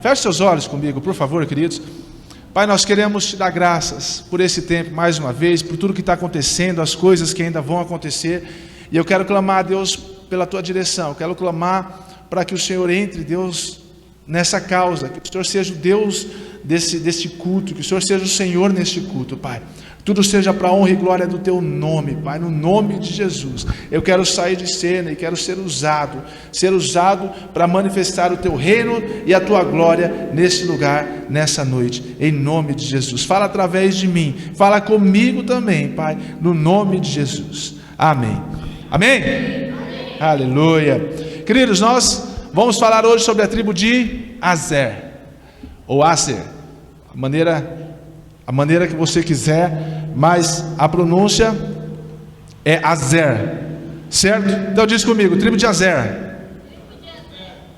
Feche seus olhos comigo, por favor, queridos. Pai, nós queremos te dar graças por esse tempo, mais uma vez, por tudo que está acontecendo, as coisas que ainda vão acontecer. E eu quero clamar a Deus pela tua direção. Eu quero clamar para que o Senhor entre, Deus, nessa causa. Que o Senhor seja o Deus deste culto. Que o Senhor seja o Senhor neste culto, Pai. Tudo seja para a honra e glória do teu nome, Pai, no nome de Jesus. Eu quero sair de cena e quero ser usado para manifestar o teu reino e a tua glória nesse lugar, nessa noite, em nome de Jesus. Fala através de mim, fala comigo também, Pai, no nome de Jesus. Amém. Amém? Amém. Aleluia. Queridos, nós vamos falar hoje sobre a tribo de Azer, ou Aser, a maneira que você quiser, mas a pronúncia é Azer, certo? Então diz comigo, tribo de Azer.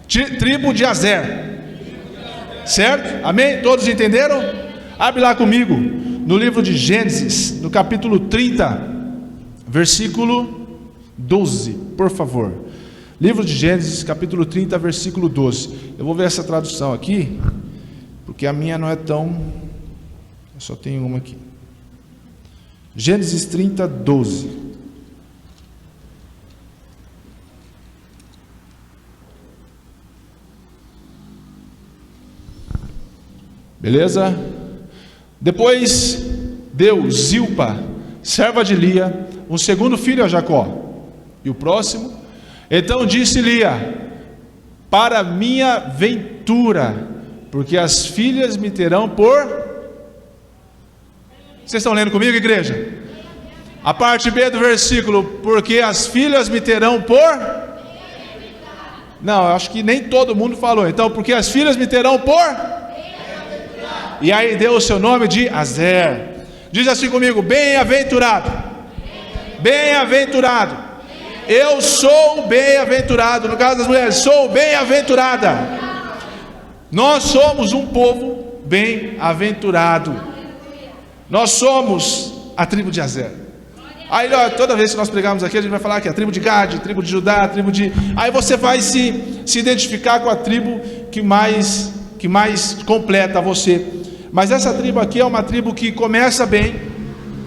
Tribo de Azer, certo? Amém? Todos entenderam? Abre lá comigo, no livro de Gênesis, no capítulo 30, versículo 12, por favor. Livro de Gênesis, capítulo 30, versículo 12. Eu vou ver essa tradução aqui, porque a minha não é tão... Só tem uma aqui. Gênesis 30, 12. Beleza? Depois deu Zilpa, serva de Lia, um segundo filho a Jacó. E o próximo? Então disse Lia: para minha ventura, porque as filhas me terão por... Vocês estão lendo comigo, igreja? A parte B do versículo, porque as filhas me terão por... Não, eu acho que nem todo mundo falou. Então, porque as filhas me terão por... E aí deu o seu nome de Azer. Diz assim comigo, bem-aventurado. Bem-aventurado. Eu sou bem-aventurado. No caso das mulheres, sou bem-aventurada. Nós somos um povo bem-aventurado. Nós somos a tribo de Azer. Aí toda vez que nós pregarmos aqui, a gente vai falar que é a tribo de Gade, tribo de Judá, tribo de... Aí você vai se identificar com a tribo que mais completa você. Mas essa tribo aqui é uma tribo que começa bem,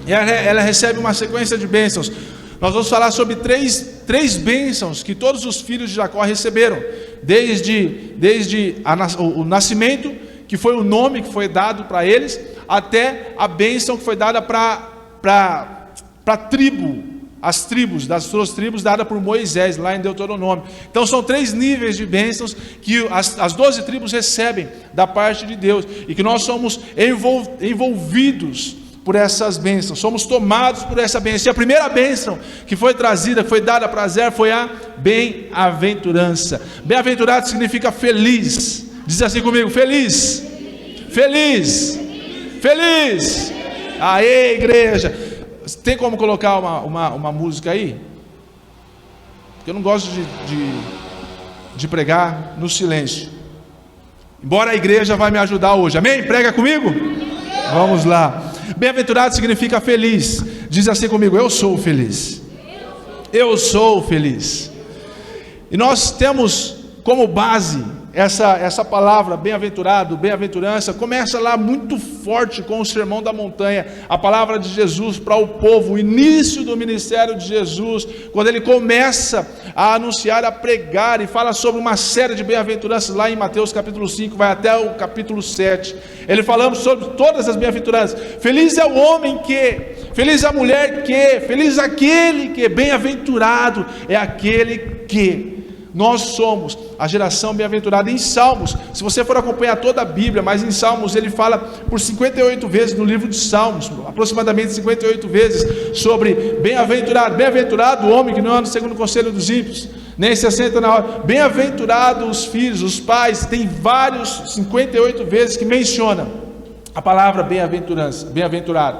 e ela recebe uma sequência de bênçãos. Nós vamos falar sobre três bênçãos que todos os filhos de Jacó receberam, desde o nascimento, que foi o nome que foi dado para eles, até a bênção que foi dada para a tribo, as tribos, das suas tribos, dada por Moisés, lá em Deuteronômio. Então são 3 níveis de bênçãos que as 12 tribos recebem da parte de Deus, e que nós somos envolvidos por essas bênçãos, somos tomados por essa bênção. E a primeira bênção que foi trazida, que foi dada para Azer, foi a bem-aventurança. Bem-aventurado significa feliz. Diz assim comigo, feliz. Feliz. Feliz. Aê, igreja. Tem como colocar uma música aí? Porque eu não gosto de pregar no silêncio. Embora a igreja vai me ajudar hoje. Amém? Prega comigo? Vamos lá. Bem-aventurado significa feliz. Diz assim comigo, eu sou feliz. Eu sou feliz. E nós temos como base essa palavra, bem-aventurado, bem-aventurança, começa lá muito forte com o Sermão da Montanha, a palavra de Jesus para o povo, o início do ministério de Jesus, quando ele começa a anunciar, a pregar, e fala sobre uma série de bem-aventuranças, lá em Mateus capítulo 5, vai até o capítulo 7, ele falando sobre todas as bem-aventuranças. Feliz é o homem que, feliz é a mulher que, feliz aquele que, bem-aventurado é aquele que. Nós somos a geração bem-aventurada. Em Salmos, se você for acompanhar toda a Bíblia, mas em Salmos ele fala por 58 vezes no livro de Salmos, aproximadamente 58 vezes, sobre bem-aventurado o homem que não anda segundo o conselho dos ímpios, nem se assenta na hora. Bem-aventurado os filhos, os pais. Tem vários, 58 vezes que menciona a palavra bem-aventurança, bem-aventurado.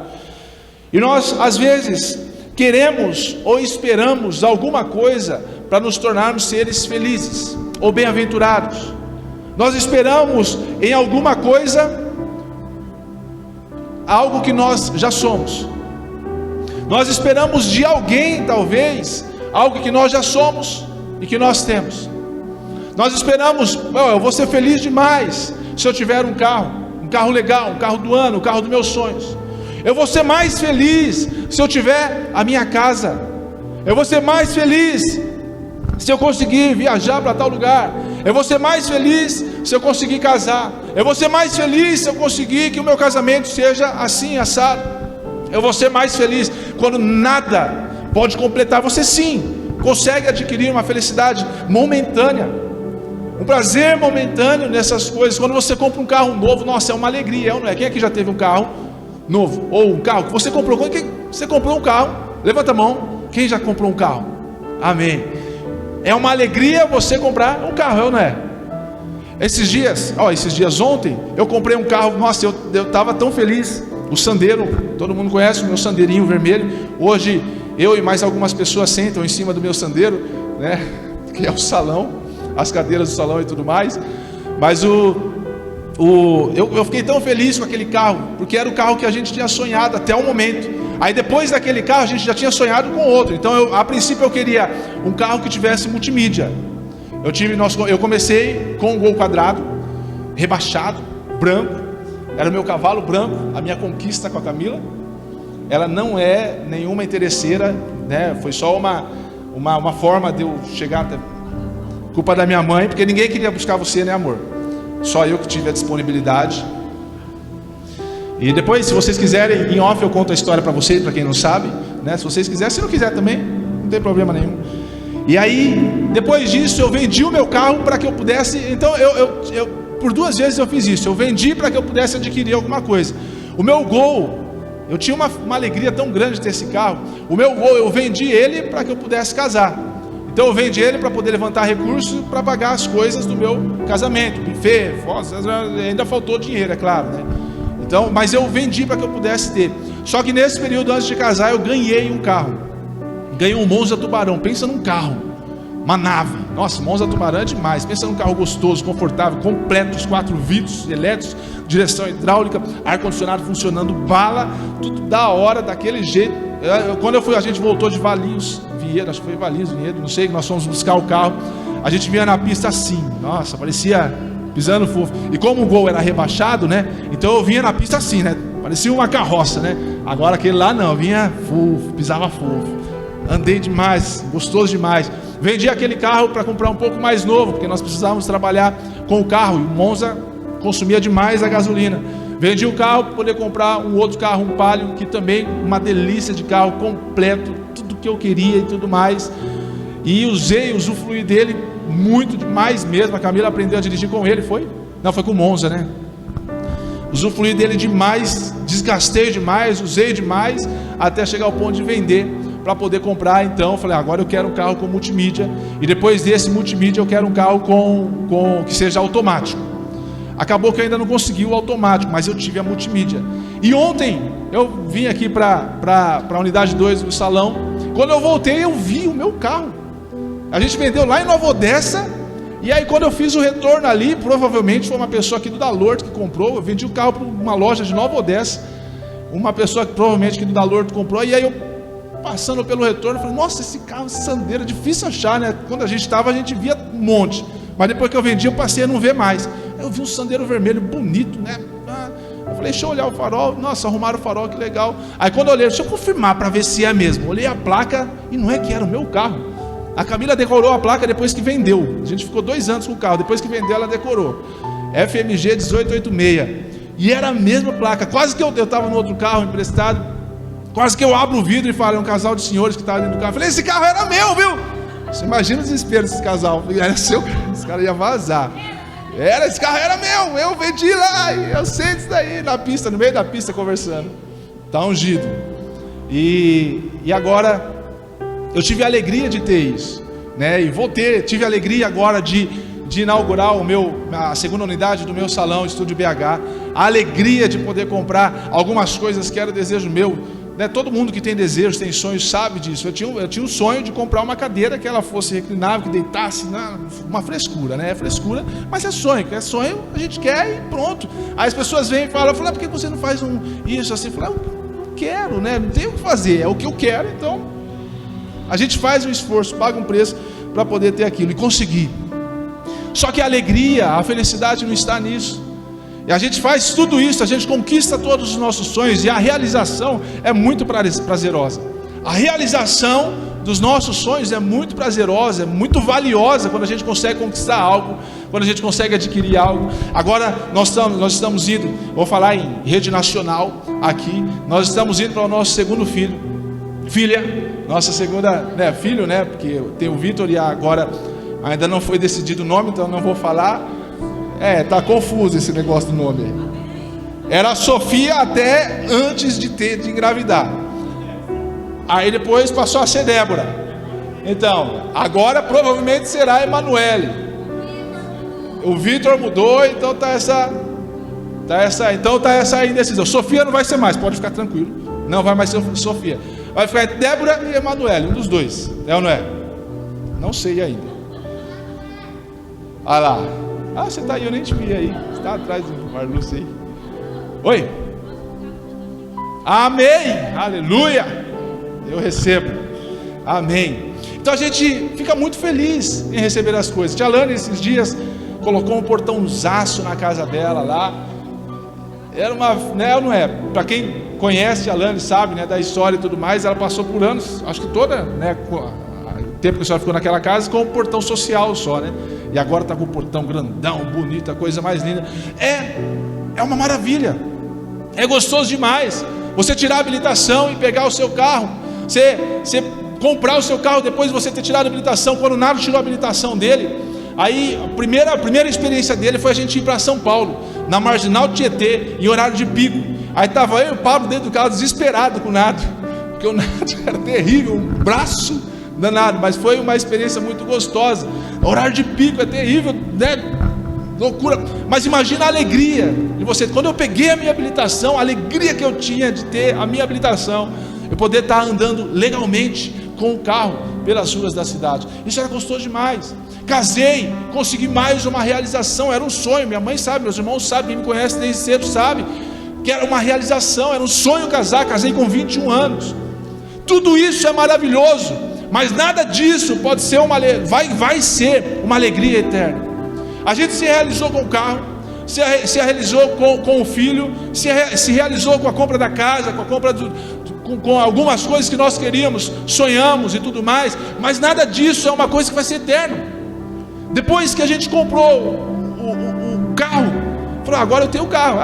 E nós, às vezes, queremos ou esperamos alguma coisa para nos tornarmos seres felizes ou bem-aventurados. Nós esperamos em alguma coisa algo que nós já somos. Nós esperamos de alguém, talvez, algo que nós já somos e que nós temos. Nós esperamos, eu vou ser feliz demais se eu tiver um carro legal, um carro do ano, o carro dos meus sonhos. Eu vou ser mais feliz se eu tiver a minha casa. Eu vou ser mais feliz se eu conseguir viajar para tal lugar. Eu vou ser mais feliz se eu conseguir casar. Eu vou ser mais feliz se eu conseguir que o meu casamento seja assim, assado. Eu vou ser mais feliz quando nada pode completar. Você sim consegue adquirir uma felicidade momentânea, um prazer momentâneo nessas coisas. Quando você compra um carro novo, nossa, é uma alegria, não é? Quem aqui já teve um carro novo? Ou um carro que você comprou? Você comprou um carro? Levanta a mão. Quem já comprou um carro? Amém. É uma alegria você comprar um carro, não é? Esses dias ontem, eu comprei um carro. Nossa, eu estava tão feliz. O Sandero, todo mundo conhece o meu Sandeirinho vermelho. Hoje, eu e mais algumas pessoas sentam em cima do meu Sandero, né? Que é o salão, as cadeiras do salão e tudo mais. Mas eu fiquei tão feliz com aquele carro, porque era o carro que a gente tinha sonhado até o momento. Aí depois daquele carro a gente já tinha sonhado com outro. Então a princípio eu queria um carro que tivesse multimídia. Eu comecei com um Gol quadrado, rebaixado, branco. Era o meu cavalo branco, a minha conquista com a Camila. Ela não é nenhuma interesseira, né? Foi só uma forma de eu chegar até... Culpa da minha mãe, porque ninguém queria buscar você, né, amor? Só eu que tive a disponibilidade. E depois, se vocês quiserem, em off eu conto a história para vocês, para quem não sabe, né? Se vocês quiserem, se não quiser também, não tem problema nenhum. E aí, depois disso, eu vendi o meu carro para que eu pudesse. Então, eu por 2 vezes eu fiz isso. Eu vendi para que eu pudesse adquirir alguma coisa. O meu Gol, eu tinha uma alegria tão grande de ter esse carro. O meu Gol, eu vendi ele para que eu pudesse casar. Então eu vendi ele para poder levantar recursos para pagar as coisas do meu casamento, buffet, ainda faltou dinheiro, é claro, né? Então, mas eu vendi para que eu pudesse ter. Só que nesse período antes de casar eu ganhei um carro. Ganhei um Monza Tubarão. Pensa num carro, uma nave. Nossa, Monza Tubarão é demais. Pensa num carro gostoso, confortável, completo, os 4 vidros elétricos, direção hidráulica, ar-condicionado funcionando, bala, tudo da hora, daquele jeito. Quando a gente voltou de Valinhos, Vinhedo, acho que foi Valinhos, Vinhedo, não sei, nós fomos buscar o carro, a gente vinha na pista assim, nossa, parecia pisando fofo. E como o Gol era rebaixado, né? Então eu vinha na pista assim, né? Parecia uma carroça, né? Agora aquele lá não, vinha fofo, pisava fofo. Andei demais, gostoso demais. Vendi aquele carro para comprar um pouco mais novo, porque nós precisávamos trabalhar com o carro, e o Monza consumia demais a gasolina. Vendi o carro para poder comprar um outro carro, um Palio, que também uma delícia de carro, completo, tudo que eu queria e tudo mais. E usufruí dele muito demais mesmo. A Camila aprendeu a dirigir com ele, foi? Não, foi com o Monza, né? Usufruí dele demais, desgastei demais, usei demais, até chegar ao ponto de vender para poder comprar. Então falei, agora eu quero um carro com multimídia, e depois desse multimídia eu quero um carro com que seja automático. Acabou que eu ainda não consegui o automático, mas eu tive a multimídia. E ontem eu vim aqui para a unidade 2 do salão. Quando eu voltei, eu vi o meu carro. A gente vendeu lá em Nova Odessa. E aí quando eu fiz o retorno ali, provavelmente foi uma pessoa aqui do Dalorto que comprou. Eu vendi o carro para uma loja de Nova Odessa. Uma pessoa que provavelmente aqui do Dalorto comprou. E aí eu, passando pelo retorno, falei, nossa, esse carro, esse Sandero, é difícil achar, né? Quando a gente estava, a gente via um monte. Mas depois que eu vendi, eu passei a não ver mais. Eu vi um Sandero vermelho bonito, né? Eu falei, deixa eu olhar o farol. Nossa, arrumaram o farol, que legal. Aí quando eu olhei, deixa eu confirmar para ver se é mesmo. Olhei a placa e não é que era o meu carro. A Camila decorou a placa depois que vendeu. A gente ficou 2 anos com o carro. Depois que vendeu, ela decorou. FMG 1886. E era a mesma placa. Quase que eu estava no outro carro emprestado. Quase que eu abro o vidro e falo, é um casal de senhores que estava dentro do carro. Eu falei, esse carro era meu, viu? Você imagina o desespero desse casal. Era seu, esse cara ia vazar. Esse carro era meu, eu vendi lá, e eu sei disso daí, na pista, no meio da pista conversando. Tá ungido. E agora, eu tive a alegria de ter isso, né? E tive a alegria agora de inaugurar a segunda unidade do meu salão, Estúdio BH. A alegria de poder comprar algumas coisas que era desejo meu. Né? Todo mundo que tem desejos, tem sonhos, sabe disso. Eu tinha um sonho de comprar uma cadeira que ela fosse reclinável, que deitasse, uma frescura, né? É frescura, mas é sonho a gente quer e pronto. Aí as pessoas vêm e falam, por que você não faz isso assim? Eu falo, não quero, né? Não tenho o que fazer, é o que eu quero. Então a gente faz um esforço, paga um preço para poder ter aquilo e conseguir. Só que a alegria, a felicidade não está nisso. E a gente faz tudo isso, a gente conquista todos os nossos sonhos, e a realização é muito prazerosa. A realização dos nossos sonhos é muito prazerosa, é muito valiosa quando a gente consegue conquistar algo, quando a gente consegue adquirir algo. Agora nós estamos indo, vou falar em rede nacional aqui, nós estamos indo para o nosso segundo filha, nossa segunda, filho, porque tem o Vitor e agora ainda não foi decidido o nome, então não vou falar. Tá confuso esse negócio do nome. Era a Sofia até antes de engravidar. Aí depois passou a ser Débora. Então, agora provavelmente será Emanuele. O Vitor mudou, então tá essa indecisão. Sofia não vai ser mais, pode ficar tranquilo. Não vai mais ser Sofia. Vai ficar Débora e Emanuele, um dos dois. É ou não é? Não sei ainda. Olha lá. Você está aí, eu nem te vi aí. Você está atrás do Marlúcio aí. Oi? Amém. Aleluia. Eu recebo. Amém. Então a gente fica muito feliz em receber as coisas. Tia Lana esses dias colocou um portãozaço na casa dela lá. Era uma, não é? Para quem conhece a Lana sabe, da história e tudo mais, ela passou por anos, acho que toda, o tempo que a senhora ficou naquela casa, com um portão social só, E agora está com o portão grandão, bonito, a coisa mais linda. É uma maravilha. É gostoso demais. Você tirar a habilitação e pegar o seu carro. Você comprar o seu carro depois de você ter tirado a habilitação. Quando o Nado tirou a habilitação dele, aí a primeira experiência dele foi a gente ir para São Paulo, na Marginal Tietê, em horário de pico. Aí estava eu e o Pablo dentro do carro, desesperado com o Nado, porque o Nado era terrível, um braço danado, mas foi uma experiência muito gostosa. Horário de pico é terrível, loucura. Mas imagina a alegria de você, quando eu peguei a minha habilitação, a alegria que eu tinha de ter a minha habilitação, eu poder estar andando legalmente com o carro pelas ruas da cidade. Isso era gostoso demais. Casei, consegui mais uma realização, era um sonho. Minha mãe sabe, meus irmãos sabem, quem me conhece desde cedo sabe que era uma realização, era um sonho casar. Casei com 21 anos. Tudo isso é maravilhoso, mas nada disso pode ser vai ser uma alegria eterna. A gente se realizou com o carro, se realizou com o filho, se realizou com a compra da casa, com a compra com algumas coisas que nós queríamos, sonhamos e tudo mais, mas nada disso é uma coisa que vai ser eterna. Depois que a gente comprou o carro, falou, agora eu tenho o carro,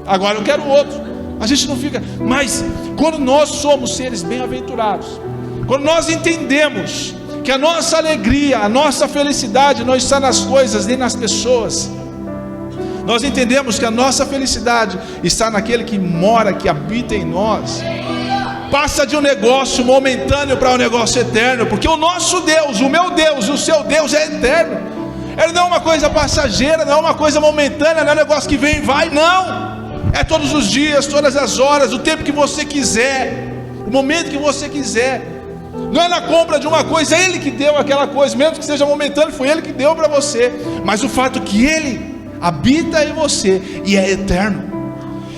agora eu quero outro. A gente não fica, mas quando nós somos seres bem-aventurados, quando nós entendemos que a nossa alegria, a nossa felicidade não está nas coisas nem nas pessoas, nós entendemos que a nossa felicidade está naquele que mora, que habita em nós. Passa de um negócio momentâneo para um negócio eterno, porque o nosso Deus, o meu Deus, o seu Deus é eterno. Ele não é uma coisa passageira, não é uma coisa momentânea, não é um negócio que vem e vai, não. É todos os dias, todas as horas, o tempo que você quiser, o momento que você quiser. Não é na compra de uma coisa, é Ele que deu aquela coisa, mesmo que seja momentâneo, foi Ele que deu para você. Mas o fato que Ele habita em você e é eterno.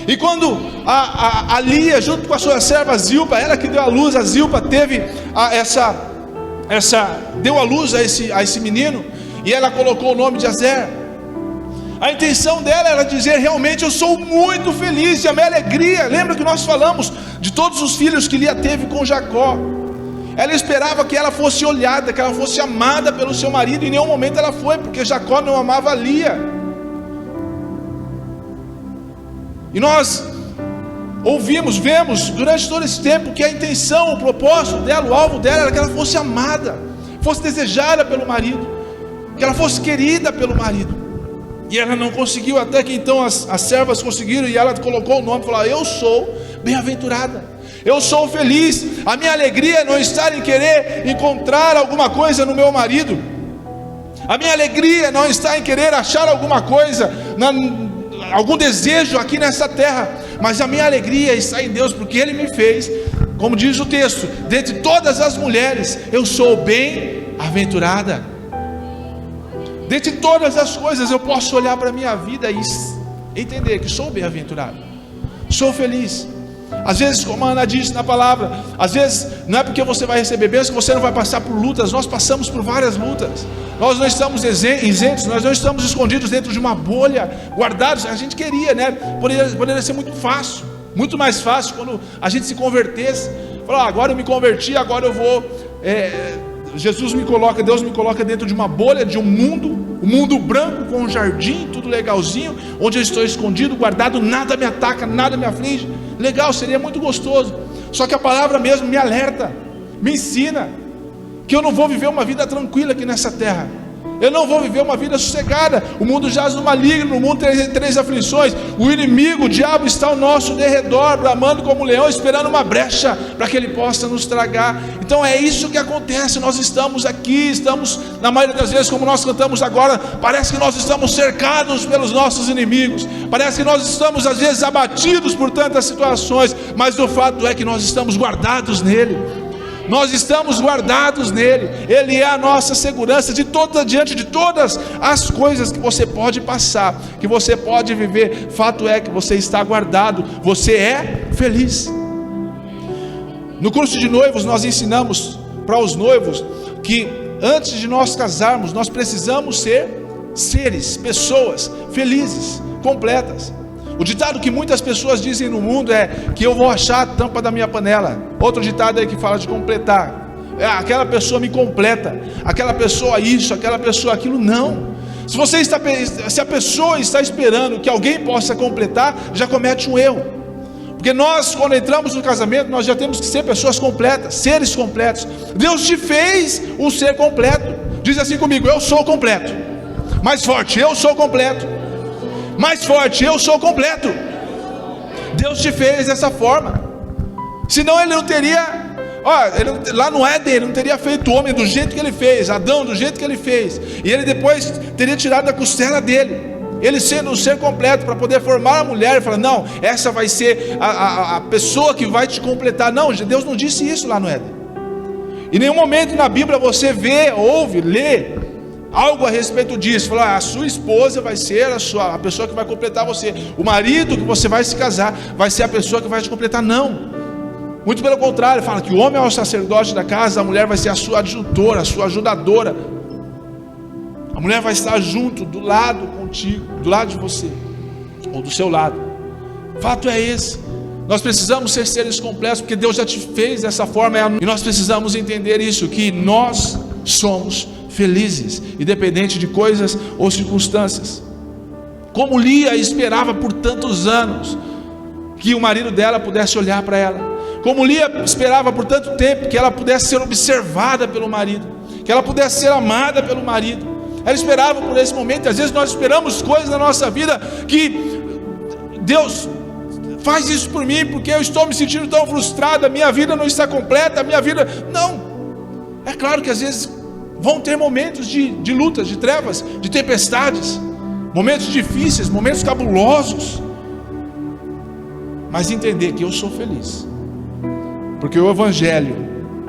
E quando a Lia, junto com a sua serva Zilpa, ela que deu a luz, a Zilpa teve deu a luz a esse menino, e ela colocou o nome de Azer. A intenção dela era dizer, realmente eu sou muito feliz, e a minha alegria, lembra que nós falamos de todos os filhos que Lia teve com Jacó. Ela esperava que ela fosse olhada, que ela fosse amada pelo seu marido, e em nenhum momento ela foi, porque Jacó não amava Lia. E nós vemos durante todo esse tempo que a intenção, o propósito dela, o alvo dela era que ela fosse amada, fosse desejada pelo marido, que ela fosse querida pelo marido. E ela não conseguiu, até que então as servas conseguiram, e ela colocou o nome e falou, eu sou bem-aventurada, eu sou feliz. A minha alegria é não estar em querer encontrar alguma coisa no meu marido, a minha alegria é não estar em querer achar alguma coisa, algum desejo aqui nessa terra, mas a minha alegria está em Deus, porque Ele me fez, como diz o texto, dentre todas as mulheres, eu sou bem-aventurada. Dentre todas as coisas, eu posso olhar para a minha vida e entender que sou bem-aventurado, sou feliz. Às vezes, como a Ana disse na palavra, às vezes não é porque você vai receber bênção que você não vai passar por lutas. Nós passamos por várias lutas. Nós não estamos isentos, nós não estamos escondidos dentro de uma bolha, guardados. A gente queria, né? Poderia ser muito fácil, muito mais fácil quando a gente se convertesse. Falar, agora eu me converti, agora eu vou... Deus me coloca dentro de uma bolha, de um mundo branco com um jardim, tudo legalzinho, onde eu estou escondido, guardado, nada me ataca, nada me aflige. Legal, seria muito gostoso. Só que a palavra mesmo me alerta, me ensina que eu não vou viver uma vida tranquila aqui nessa terra. Eu não vou viver uma vida sossegada. O mundo jaz no maligno, o mundo tem três aflições. O inimigo, o diabo, está ao nosso derredor, bramando como um leão, esperando uma brecha para que ele possa nos tragar. Então é isso que acontece. Nós estamos aqui, na maioria das vezes, como nós cantamos agora, parece que nós estamos cercados pelos nossos inimigos, parece que nós estamos às vezes abatidos por tantas situações, mas o fato é que nós estamos guardados nele. Nós estamos guardados nele. Ele é a nossa segurança diante de todas as coisas que você pode passar, que você pode viver. Fato é que você está guardado, você é feliz. No curso de noivos nós ensinamos para os noivos que antes de nós casarmos, nós precisamos ser pessoas felizes, completas. O ditado que muitas pessoas dizem no mundo é que eu vou achar a tampa da minha panela. Outro ditado aí que fala de completar. Aquela pessoa me completa, aquela pessoa isso, aquela pessoa aquilo. Não. Se a pessoa está esperando que alguém possa completar, já comete um erro. Porque nós, quando entramos no casamento, nós já temos que ser pessoas completas, seres completos. Deus te fez um ser completo. Diz assim comigo: eu sou completo. Mais forte: eu sou completo. Mais forte: eu sou completo. Deus te fez dessa forma. Senão ele não teria, lá no Éden, ele não teria feito o homem do jeito que ele fez, Adão do jeito que ele fez, e ele depois teria tirado a costela dele, ele sendo um ser completo, para poder formar a mulher, e falar: não, essa vai ser a pessoa que vai te completar. Não, Deus não disse isso lá no Éden. Em nenhum momento na Bíblia você lê algo a respeito disso. Falar: a sua esposa vai ser a pessoa que vai completar você, o marido que você vai se casar vai ser a pessoa que vai te completar. Não, muito pelo contrário. Fala que o homem é o sacerdote da casa, a mulher vai ser a sua adjutora, a sua ajudadora. A mulher vai estar junto, do lado contigo, do lado de você, ou do seu lado. Fato é esse. Nós precisamos ser seres completos, porque Deus já te fez dessa forma, e nós precisamos entender isso, que nós somos felizes, independente de coisas ou circunstâncias. Como Lia esperava por tantos anos que o marido dela pudesse olhar para ela, como Lia esperava por tanto tempo que ela pudesse ser observada pelo marido, que ela pudesse ser amada pelo marido. Ela esperava por esse momento. Às vezes nós esperamos coisas na nossa vida que Deus faz isso por mim, porque eu estou me sentindo tão frustrada, minha vida não está completa, a minha vida... Não, é claro que às vezes vão ter momentos de lutas, de trevas, de tempestades, momentos difíceis, momentos cabulosos, mas entender que eu sou feliz, porque o Evangelho,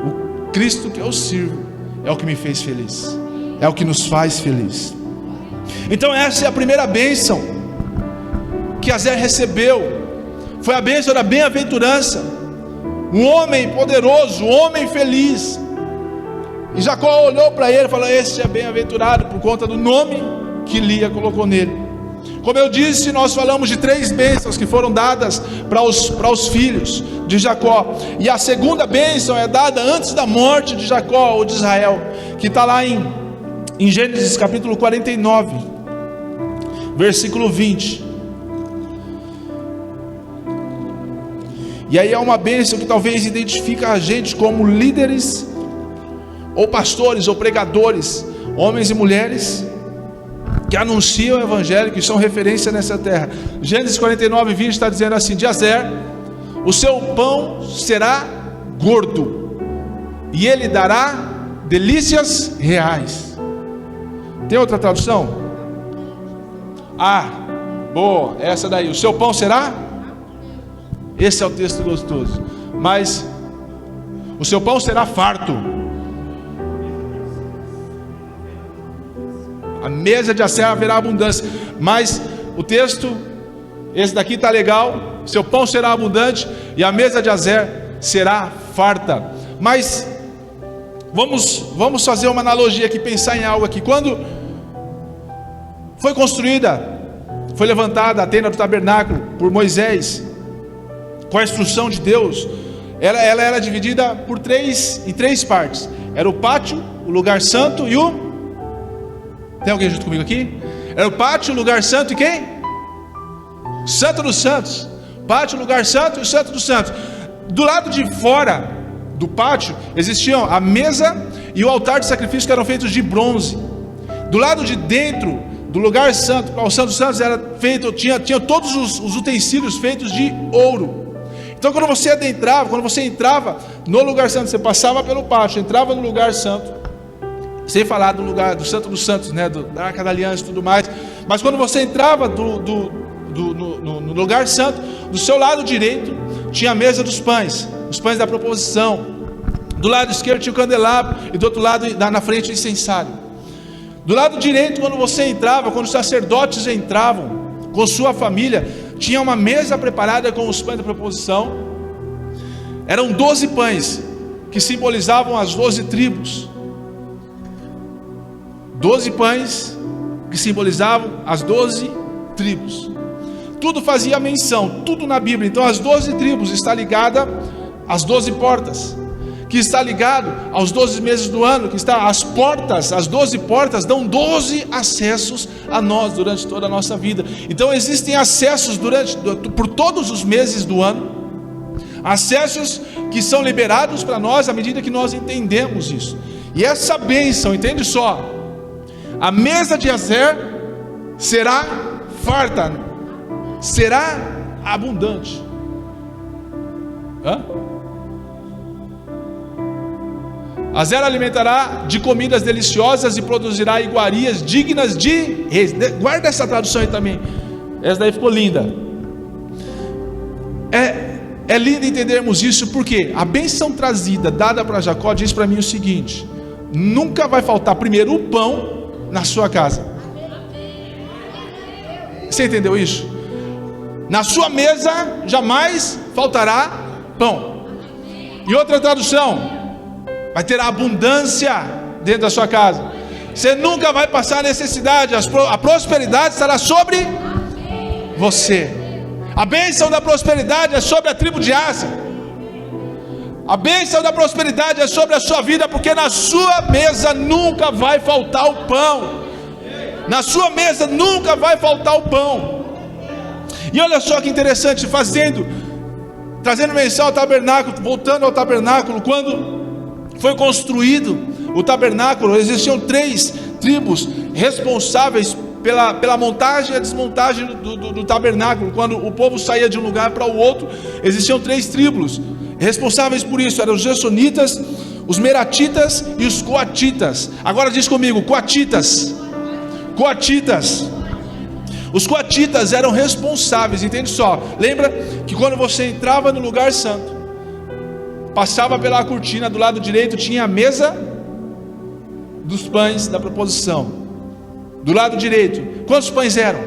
o Cristo que eu sirvo, é o que me fez feliz, é o que nos faz feliz. Então essa é a primeira bênção que Azer recebeu, foi a bênção da bem-aventurança. Um homem poderoso, um homem feliz. E Jacó olhou para ele e falou: esse é bem-aventurado, por conta do nome que Lia colocou nele. Como eu disse, nós falamos de 3 bênçãos que foram dadas para os filhos de Jacó. E a segunda bênção é dada antes da morte de Jacó ou de Israel, que está lá em Gênesis capítulo 49, versículo 20. E aí é uma bênção que talvez identifica a gente como líderes, ou pastores, ou pregadores, homens e mulheres que anunciam o Evangelho, que são referência nessa terra. Gênesis 49, 20 está dizendo assim: de Azer, o seu pão será gordo, e ele dará delícias reais. Tem outra tradução? Boa, essa daí. O seu pão será? Esse é o texto gostoso. Mas o seu pão será farto. A mesa de Azer haverá abundância. Mas o texto esse daqui está legal, seu pão será abundante e a mesa de Azer será farta. Mas vamos fazer uma analogia aqui, pensar em algo aqui. Quando foi construída, foi levantada a tenda do tabernáculo por Moisés, com a instrução de Deus, ela era dividida em três partes. Era o pátio, o lugar santo e o... Tem alguém junto comigo aqui? Era o pátio, o lugar santo e quem? Santo dos Santos. Pátio, lugar santo e o Santo dos Santos. Do lado de fora do pátio existiam a mesa e o altar de sacrifício, que eram feitos de bronze. Do lado de dentro do lugar santo, para o Santo dos Santos, era feito, tinha todos os utensílios feitos de ouro. Então quando você entrava no lugar santo, você passava pelo pátio, entrava no lugar santo, sem falar do lugar do Santo dos Santos, né, da Arca da Aliança e tudo mais. Mas quando você entrava no lugar santo, do seu lado direito tinha a mesa dos pães, os pães da proposição. Do lado esquerdo tinha o candelabro e do outro lado, na frente, o incensário. Do lado direito, quando você entrava, quando os sacerdotes entravam com sua família, tinha uma mesa preparada com os pães da proposição. Eram 12 pães que simbolizavam as 12 tribos. 12 pães que simbolizavam as 12 tribos. Tudo fazia menção, tudo na Bíblia. Então as 12 tribos está ligada às 12 portas, que está ligado aos 12 meses do ano, que está as portas, as 12 portas dão 12 acessos a nós durante toda a nossa vida. Então existem acessos por todos os meses do ano, acessos que são liberados para nós à medida que nós entendemos isso. E essa bênção, entende só, a mesa de Azer será farta, será abundante. Azer alimentará de comidas deliciosas e produzirá iguarias dignas de reis. Guarda essa tradução aí também, essa daí ficou linda. É lindo entendermos isso, porque a bênção trazida, dada para Jacó, diz para mim o seguinte: nunca vai faltar primeiro o pão na sua casa. Você entendeu isso? Na sua mesa jamais faltará pão. E outra tradução: vai ter abundância dentro da sua casa. Você nunca vai passar necessidade. A prosperidade estará sobre você. A bênção da prosperidade é sobre a tribo de Áser. A bênção da prosperidade é sobre a sua vida, porque na sua mesa nunca vai faltar o pão. Na sua mesa nunca vai faltar o pão. E olha só que interessante, trazendo menção ao tabernáculo, voltando ao tabernáculo, quando foi construído o tabernáculo, existiam 3 tribos responsáveis pela montagem e a desmontagem do tabernáculo. Quando o povo saía de um lugar para o outro, existiam 3 tribos responsáveis por isso. Eram os Gersonitas, os Meratitas e os Coatitas. Agora diz comigo: Coatitas. Coatitas. Os coatitas eram responsáveis, entende só? Lembra que quando você entrava no lugar santo, passava pela cortina, do lado direito tinha a mesa dos pães da proposição. Do lado direito, quantos pães eram?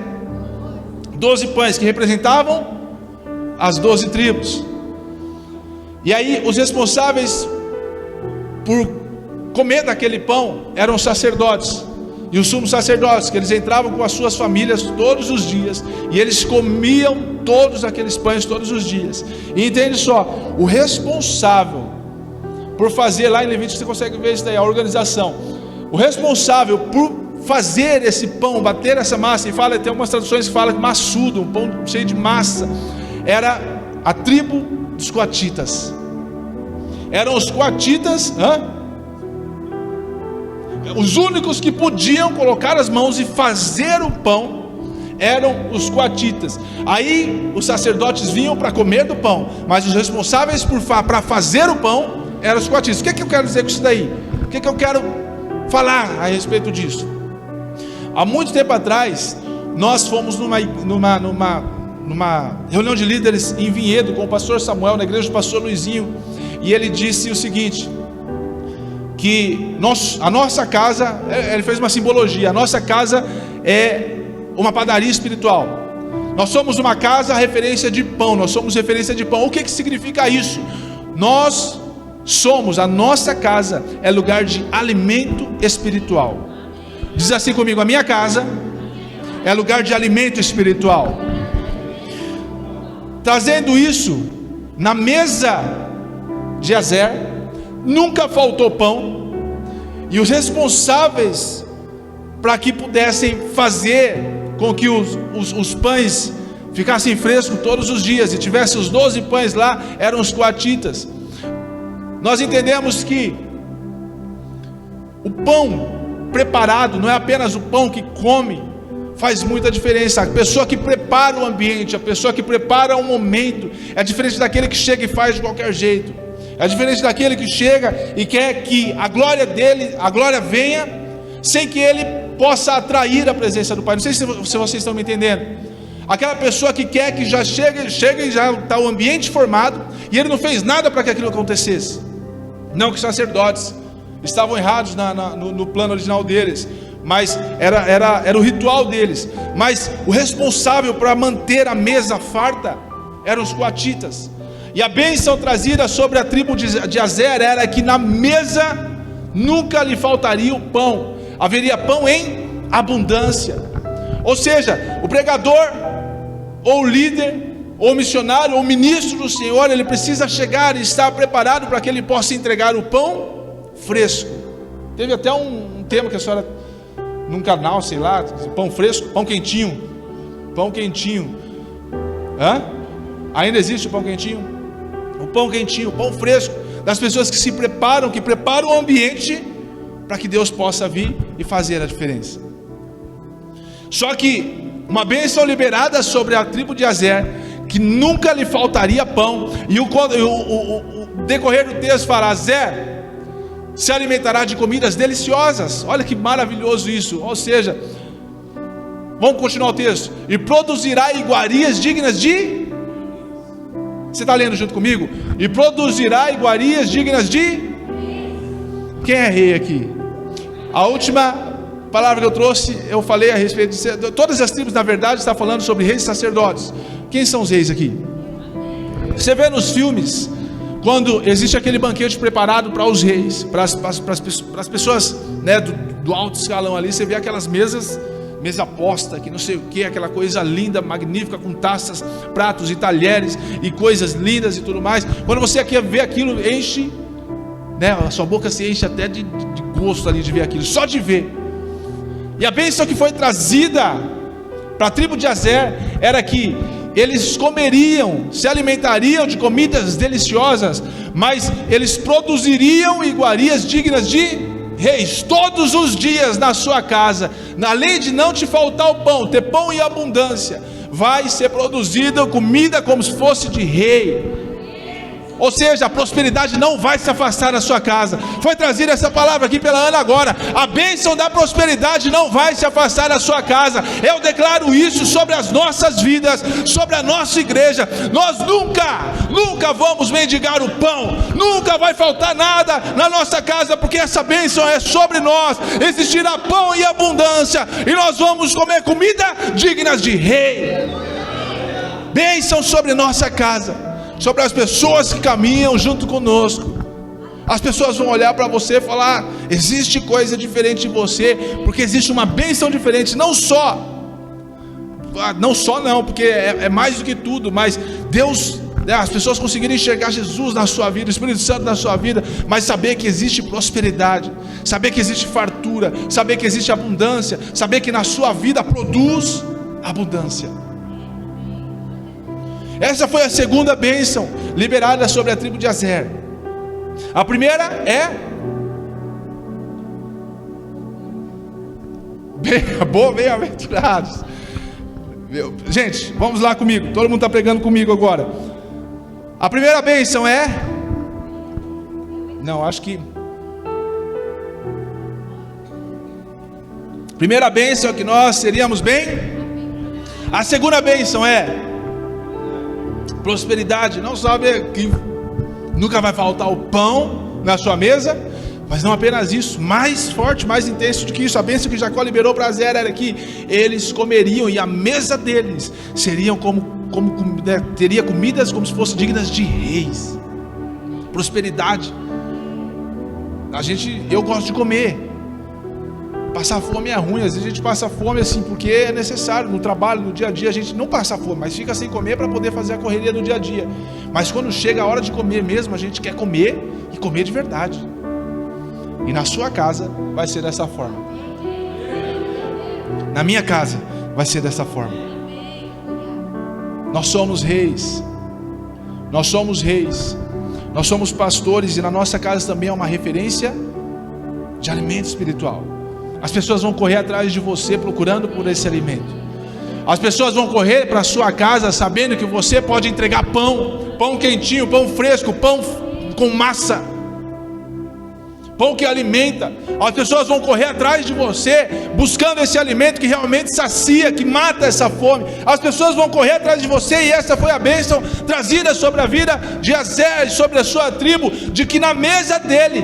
12 pães, que representavam as 12 tribos. E aí os responsáveis por comer daquele pão eram os sacerdotes e os sumos sacerdotes, que eles entravam com as suas famílias todos os dias, e eles comiam todos aqueles pães todos os dias. E entende só, o responsável por fazer, lá em Levítico você consegue ver isso daí, a organização, o responsável por fazer esse pão, bater essa massa, e fala, tem algumas traduções que falam que maçudo, um pão cheio de massa, era a tribo dos coatitas. Eram os coatitas, os únicos que podiam colocar as mãos e fazer o pão eram os coatitas. Aí os sacerdotes vinham para comer do pão, mas os responsáveis para fazer o pão eram os coatitas. O que eu quero dizer com isso daí? O que eu quero falar a respeito disso? Há muito tempo atrás, nós fomos numa reunião de líderes em Vinhedo com o pastor Samuel, na igreja do pastor Luizinho, e ele disse o seguinte, que a nossa casa, ele fez uma simbologia, a nossa casa é uma padaria espiritual. Nós somos uma casa referência de pão, nós somos referência de pão. O que significa isso? Nós somos, a nossa casa é lugar de alimento espiritual. Diz assim comigo: a minha casa é lugar de alimento espiritual. Trazendo isso, na mesa de Azer nunca faltou pão, e os responsáveis para que pudessem fazer com que os pães ficassem frescos todos os dias, e tivesse os 12 pães lá, eram os coatitas. Nós entendemos que o pão preparado não é apenas o pão que come, faz muita diferença. A pessoa que prepara o ambiente, a pessoa que prepara o momento, é diferente daquele que chega e faz de qualquer jeito. É diferente daquele que chega e quer que a glória dele, a glória venha, sem que ele possa atrair a presença do Pai. Não sei se vocês estão me entendendo. Aquela pessoa que quer que já chega e já está o ambiente formado, e ele não fez nada para que aquilo acontecesse. Não que os sacerdotes estavam errados no plano original deles, mas era o ritual deles. Mas o responsável para manter a mesa farta eram os coatitas. E a bênção trazida sobre a tribo de Azer era que na mesa nunca lhe faltaria o pão, haveria pão em abundância. Ou seja, o pregador, ou o líder, ou o missionário, ou o ministro do Senhor, ele precisa chegar e estar preparado para que ele possa entregar o pão fresco. Teve até um tema que a senhora, num canal, sei lá, pão fresco, pão quentinho. Pão quentinho. Ainda existe o pão quentinho? O pão quentinho, o pão fresco, das pessoas que se preparam, que preparam o ambiente para que Deus possa vir e fazer a diferença. Só que uma bênção liberada sobre a tribo de Azer, que nunca lhe faltaria pão, e o decorrer do texto fala: Azer se alimentará de comidas deliciosas. Olha que maravilhoso isso. Ou seja, vamos continuar o texto: e produzirá iguarias dignas de... Você está lendo junto comigo? E produzirá iguarias dignas de... Quem é rei aqui? A última palavra que eu trouxe, eu falei a respeito de todas as tribos, na verdade, está falando sobre reis e sacerdotes. Quem são os reis aqui? Você vê nos filmes, quando existe aquele banquete preparado para os reis, para as pessoas, né, do alto escalão ali, você vê aquelas mesas, mesa posta, que não sei o que, aquela coisa linda, magnífica, com taças, pratos e talheres e coisas lindas e tudo mais. Quando você aqui vê aquilo, enche, né, a sua boca se enche até de gosto ali de ver aquilo, só de ver. E a bênção que foi trazida para a tribo de Azer era que eles comeriam, se alimentariam de comidas deliciosas, mas eles produziriam iguarias dignas de reis todos os dias na sua casa. Além de não te faltar o pão, ter pão em abundância, vai ser produzida comida como se fosse de rei. Ou seja, a prosperidade não vai se afastar da sua casa. Foi trazida essa palavra aqui pela Ana agora. A bênção da prosperidade não vai se afastar da sua casa. Eu declaro isso sobre as nossas vidas, sobre a nossa igreja. Nós nunca vamos mendigar o pão. Nunca vai faltar nada na nossa casa, porque essa bênção é sobre nós. Existirá pão em abundância, e nós vamos comer comida dignas de rei. Bênção sobre nossa casa, sobre as pessoas que caminham junto conosco. As pessoas vão olhar para você e falar: existe coisa diferente em você, porque existe uma bênção diferente. Não, porque é mais do que tudo, mas Deus, as pessoas conseguirem enxergar Jesus na sua vida, o Espírito Santo na sua vida, mas saber que existe prosperidade, saber que existe fartura, saber que existe abundância, saber que na sua vida produz abundância. Essa foi a segunda bênção liberada sobre a tribo de Azer. A primeira é bem-aventurados. Gente, vamos lá comigo. Todo mundo está pregando comigo agora. A primeira bênção é... Não, acho que... Primeira bênção é que nós seríamos bem. A segunda bênção é prosperidade. Não sabe que nunca vai faltar o pão na sua mesa, Mas não apenas isso, mais forte, mais intenso do que isso, a bênção que Jacó liberou para Azer era que eles comeriam, e a mesa deles seriam teria comidas como se fossem dignas de reis. Prosperidade. Eu gosto de comer. Passar fome é ruim, às vezes a gente passa fome assim, porque é necessário, no trabalho, no dia a dia a gente não passa fome, mas fica sem comer para poder fazer a correria do dia a dia. Mas quando chega a hora de comer mesmo, a gente quer comer, e comer de verdade. E na sua casa vai ser dessa forma. Na minha casa vai ser dessa forma. Nós somos reis. Nós somos reis. Nós somos pastores, e na nossa casa também é uma referência de alimento espiritual. As pessoas vão correr atrás de você procurando por esse alimento. As pessoas vão correr para a sua casa sabendo que você pode entregar pão quentinho, pão fresco, pão com massa, pão que alimenta. As pessoas vão correr atrás de você buscando esse alimento que realmente sacia, que mata essa fome. As pessoas vão correr atrás de você, e essa foi a bênção trazida sobre a vida de Azer, sobre a sua tribo, de que na mesa dele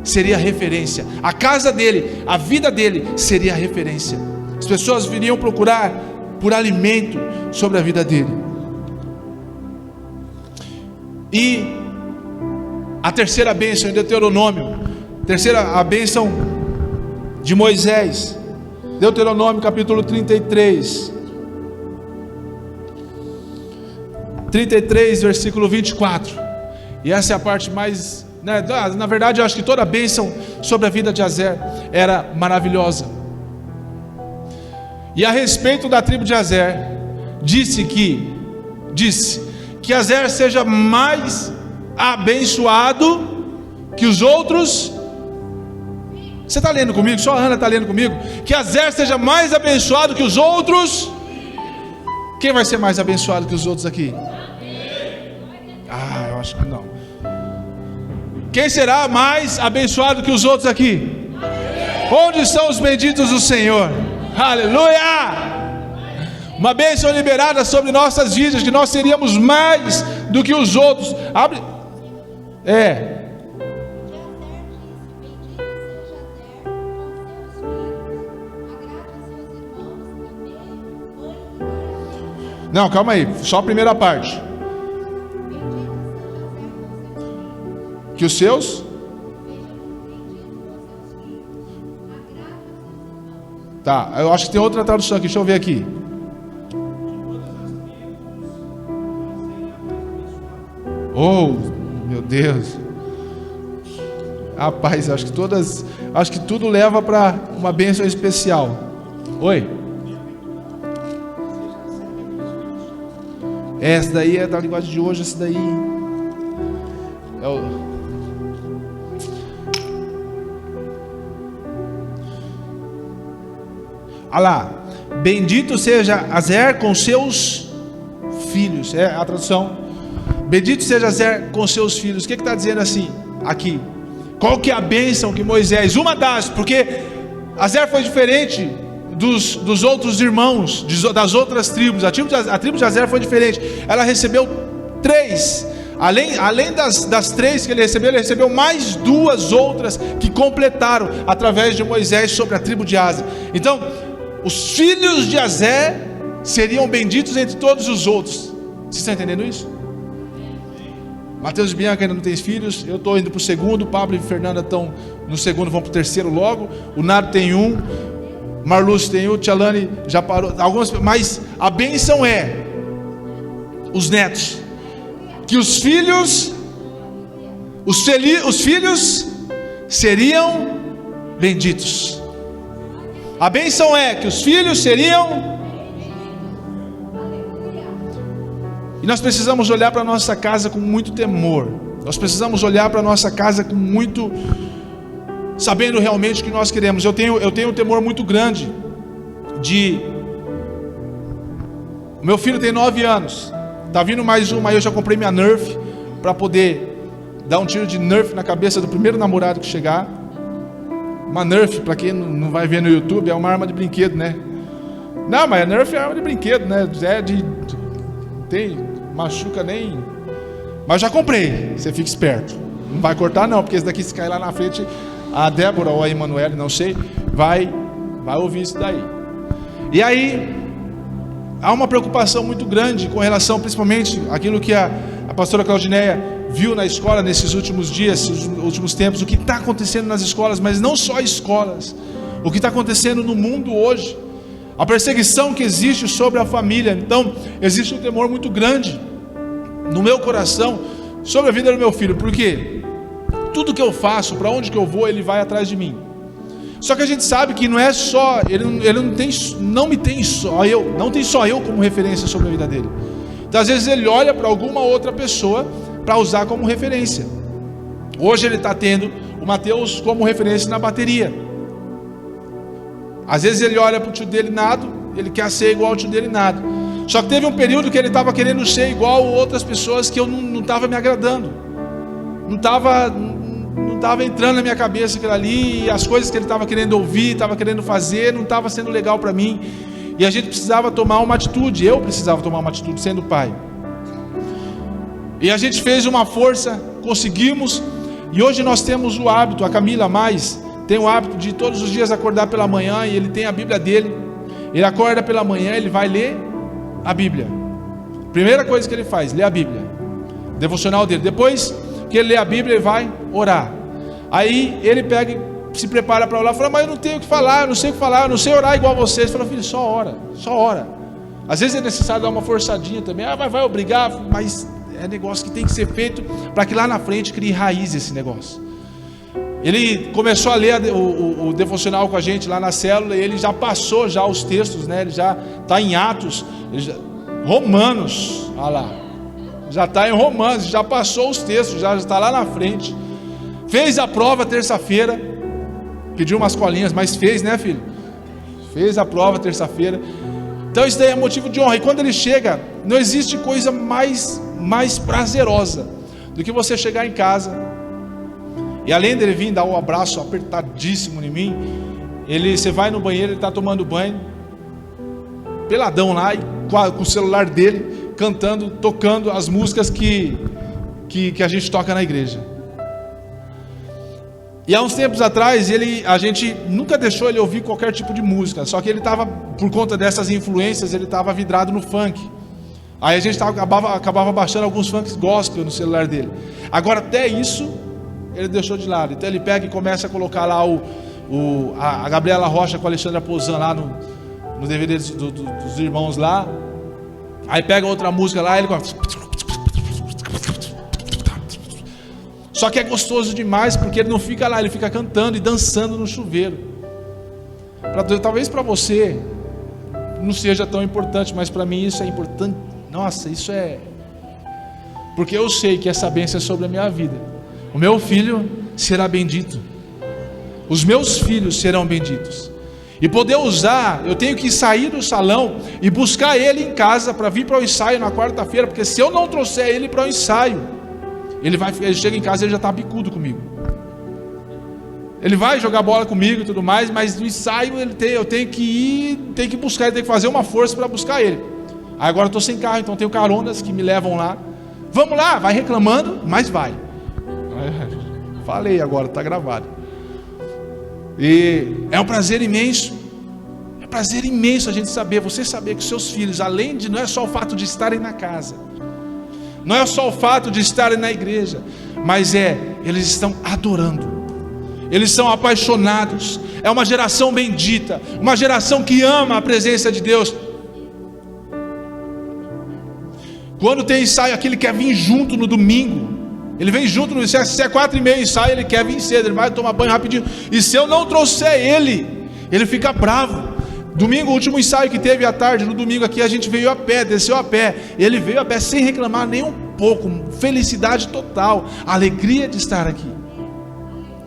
seria referência, a casa dele, a vida dele seria referência. As pessoas viriam procurar por alimento sobre a vida dele. E a terceira bênção em Deuteronômio, a bênção de Moisés, Deuteronômio capítulo 33, versículo 24. E essa é a parte mais, na verdade eu acho que toda a bênção sobre a vida de Azer era maravilhosa. E a respeito da tribo de Azer, disse que Azer seja mais abençoado que os outros. Você está lendo comigo? Só a Ana está lendo comigo? Que Azer seja mais abençoado que os outros. Quem vai ser mais abençoado que os outros aqui? Eu acho que não. Quem será mais abençoado que os outros aqui? Onde estão os benditos do Senhor? Aleluia! Uma bênção liberada sobre nossas vidas, que nós seríamos mais do que os outros. Abre. Não, calma aí, só a primeira parte. Que os seus? Tá, eu acho que tem outra tradução aqui, deixa eu ver aqui. Oh, meu Deus. Rapaz, acho que tudo leva para uma bênção especial. Oi? Essa daí é da linguagem de hoje, essa daí é o... Olha lá, bendito seja Azer com seus filhos, é a tradução. Bendito seja Azer com seus filhos. O que está dizendo assim aqui? Qual que é a bênção que Moisés, uma das, porque Azer foi diferente dos outros irmãos, das outras tribos. A tribo de Azer foi diferente. Ela recebeu 3, além das 3 que ele recebeu mais 2 outras que completaram através de Moisés sobre a tribo de Aser. Então, os filhos de Azer seriam benditos entre todos os outros. Vocês estão entendendo isso? Mateus e Bianca ainda não tem filhos. Eu estou indo para o segundo. Pablo e Fernanda estão no segundo, vão para o terceiro logo. O Nado tem um. Marluce tem um. Tchalane já parou. Mas a bênção é os netos. Que os filhos seriam benditos. A bênção é que os filhos seriam. E nós precisamos olhar para a nossa casa com muito temor. Nós precisamos olhar para a nossa casa com muito, sabendo realmente o que nós queremos. Eu tenho um temor muito grande o meu filho tem 9 anos. Tá vindo mais uma, eu já comprei minha Nerf para poder dar um tiro de Nerf na cabeça do primeiro namorado que chegar. Uma Nerf, para quem não vai ver no YouTube, é uma arma de brinquedo, né? Não, mas a Nerf é arma de brinquedo, né? Machuca nem Mas já comprei, você fica esperto. Não vai cortar não, porque esse daqui se cair lá na frente, a Débora ou a Emanuele, não sei, vai ouvir isso daí. E aí, há uma preocupação muito grande com relação, principalmente, àquilo que a pastora Claudineia viu na escola nesses últimos dias, nesses últimos tempos, o que está acontecendo nas escolas, mas não só escolas, o que está acontecendo no mundo hoje, a perseguição que existe sobre a família. Então, existe um temor muito grande no meu coração sobre a vida do meu filho, porque tudo que eu faço, para onde que eu vou, ele vai atrás de mim. Só que a gente sabe que não é só, ele não tem só eu como referência sobre a vida dele. Então às vezes ele olha para alguma outra pessoa para usar como referência. Hoje ele está tendo o Mateus como referência na bateria. Às vezes ele olha para o tio dele Nado, ele quer ser igual ao tio dele Nado. Só que teve um período que ele estava querendo ser igual a outras pessoas que eu não estava me agradando. Não estava entrando na minha cabeça aquilo ali, e as coisas que ele estava querendo ouvir, estava querendo fazer, não estava sendo legal para mim. E a gente precisava tomar uma atitude, eu precisava tomar uma atitude sendo pai. E a gente fez uma força, conseguimos, e hoje nós temos o hábito, a Camila mais tem o hábito de todos os dias acordar pela manhã, e ele tem a Bíblia dele. Ele acorda pela manhã, ele vai ler a Bíblia. Primeira coisa que ele faz, lê a Bíblia, devocional dele. Depois que ele lê a Bíblia, ele vai orar. Aí ele pega e se prepara para orar, fala, mas eu não tenho o que falar, eu não sei o que falar, eu não sei orar igual vocês. Fala, filho, só ora. Às vezes é necessário dar uma forçadinha também, mas vai obrigar, mas é negócio que tem que ser feito para que lá na frente crie raiz esse negócio. Ele começou a ler o devocional com a gente lá na célula, e ele já passou já os textos, né? Ele já está em Atos, Romanos, olha lá, já está em Romanos, já passou os textos, já está lá na frente. Fez a prova terça-feira, pediu umas colinhas, mas fez, né, filho? Fez a prova terça-feira. Então isso daí é motivo de honra. E quando ele chega, não existe coisa mais prazerosa do que você chegar em casa, e além dele vir dar um abraço apertadíssimo em mim, você vai no banheiro, ele está tomando banho, peladão lá, e com o celular dele, cantando, tocando as músicas que a gente toca na igreja. E há uns tempos atrás, a gente nunca deixou ele ouvir qualquer tipo de música, só que ele estava, por conta dessas influências, ele estava vidrado no funk. Aí a gente acabava baixando alguns funks gospel no celular dele. Agora até isso ele deixou de lado. Então ele pega e começa a colocar lá a Gabriela Rocha com a Alexandra Pozan lá no DVD dos irmãos lá. Aí pega outra música lá, ele começa. Só que é gostoso demais, porque ele não fica lá, ele fica cantando e dançando no chuveiro. Talvez para você não seja tão importante, mas para mim isso é importante. Nossa, isso é... Porque eu sei que essa bênção é sobre a minha vida. O meu filho será bendito, os meus filhos serão benditos. E poder usar, eu tenho que sair do salão e buscar ele em casa para vir para o ensaio na quarta-feira, porque se eu não trouxer ele para o ensaio, ele chega em casa e ele já está bicudo comigo. Ele vai jogar bola comigo e tudo mais, mas no ensaio eu tenho que ir, tenho que buscar, ele tem que fazer uma força para buscar ele. Aí agora eu estou sem carro, então tenho caronas que me levam lá. Vamos lá, vai reclamando, mas vai. Falei agora, está gravado. E é um prazer imenso. É um prazer imenso a gente saber, você saber que seus filhos, além de, não é só o fato de estarem na casa, não é só o fato de estarem na igreja, mas eles estão adorando, eles são apaixonados. É uma geração bendita, uma geração que ama a presença de Deus. Quando tem ensaio aqui, ele quer vir junto no domingo. Ele vem junto, se é 4h30 ensaio, ele quer vir cedo, ele vai tomar banho rapidinho. E se eu não trouxer ele fica bravo. Domingo, o último ensaio que teve à tarde, no domingo aqui, a gente veio a pé, desceu a pé. Ele veio a pé sem reclamar nem um pouco, felicidade total, alegria de estar aqui.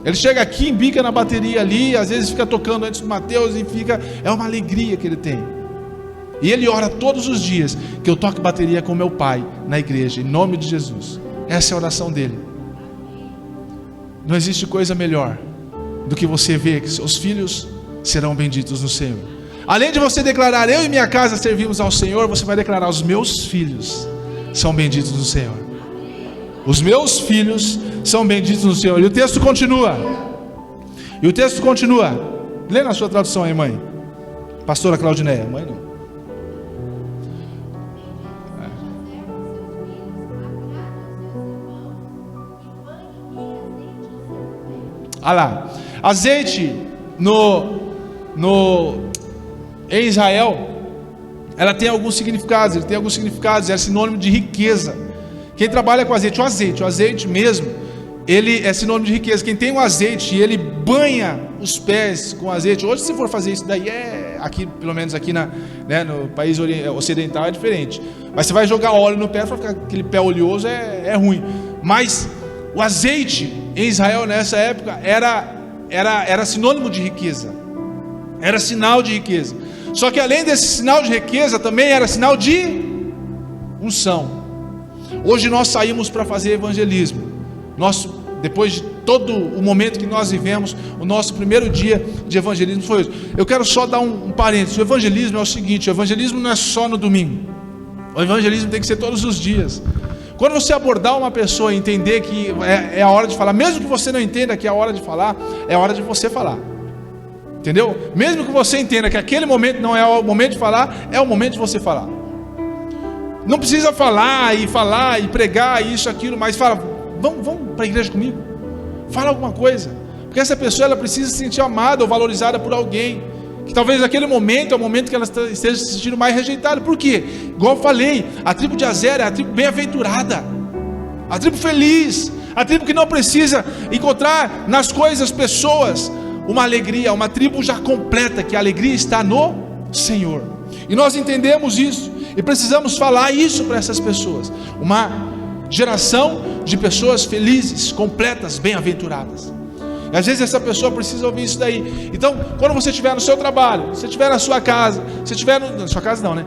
Ele chega aqui, embica na bateria ali, às vezes fica tocando antes do Mateus e é uma alegria que ele tem. E ele ora todos os dias que eu toque bateria com meu pai na igreja, em nome de Jesus. Essa é a oração dele. Não existe coisa melhor do que você ver que seus filhos serão benditos no Senhor. Além de você declarar, eu e minha casa servimos ao Senhor, você vai declarar, os meus filhos são benditos no Senhor. Os meus filhos são benditos no Senhor. E o texto continua. Lê na sua tradução aí, mãe. Pastora Claudineia. Mãe não. Olha lá. Azeite em Israel, ela tem alguns significados. Ele tem alguns significados. É sinônimo de riqueza. Quem trabalha com azeite, o azeite mesmo, ele é sinônimo de riqueza. Quem tem um azeite e ele banha os pés com azeite, hoje se for fazer isso daí, aqui, pelo menos aqui no país ocidental é diferente, mas você vai jogar óleo no pé, vai ficar aquele pé oleoso, é ruim. Mas o azeite em Israel nessa época era sinônimo de riqueza, era sinal de riqueza. Só que além desse sinal de riqueza, também era sinal de unção. Hoje nós saímos para fazer evangelismo. Depois de todo o momento que nós vivemos, o nosso primeiro dia de evangelismo foi isso. Eu quero só dar um parênteses. O evangelismo é o seguinte: o evangelismo não é só no domingo. O evangelismo tem que ser todos os dias. Quando você abordar uma pessoa e entender que é a hora de falar, mesmo que você não entenda que é a hora de falar, é a hora de você falar. Entendeu? Mesmo que você entenda que aquele momento não é o momento de falar, é o momento de você falar. Não precisa falar e pregar isso, aquilo, mas fala, vamos para a igreja comigo? Fala alguma coisa, porque essa pessoa ela precisa se sentir amada ou valorizada por alguém, que talvez naquele momento é o momento que ela esteja se sentindo mais rejeitada. Por quê? Igual eu falei, a tribo de Azer é a tribo bem-aventurada, a tribo feliz, a tribo que não precisa encontrar nas coisas, pessoas, uma alegria, uma tribo já completa, que a alegria está no Senhor. E nós entendemos isso e precisamos falar isso para essas pessoas. Uma geração de pessoas felizes, completas, bem-aventuradas. E às vezes essa pessoa precisa ouvir isso daí. Então, quando você estiver no seu trabalho, você estiver na sua casa, você estiver na sua casa não, né?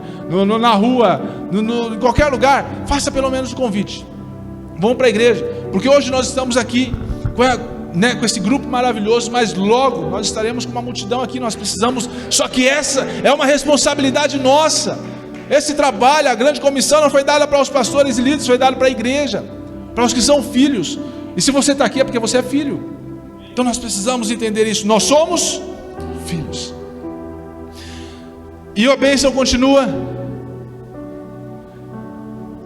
Na rua, em qualquer lugar, faça pelo menos o convite. Vamos para a igreja, porque hoje nós estamos aqui com esse grupo maravilhoso, mas logo nós estaremos com uma multidão aqui. Nós precisamos, só que essa é uma responsabilidade nossa. Esse trabalho, a grande comissão não foi dada para os pastores e líderes, foi dada para a igreja, para os que são filhos. E se você está aqui é porque você é filho. Então nós precisamos entender isso. Nós somos filhos. E a bênção continua: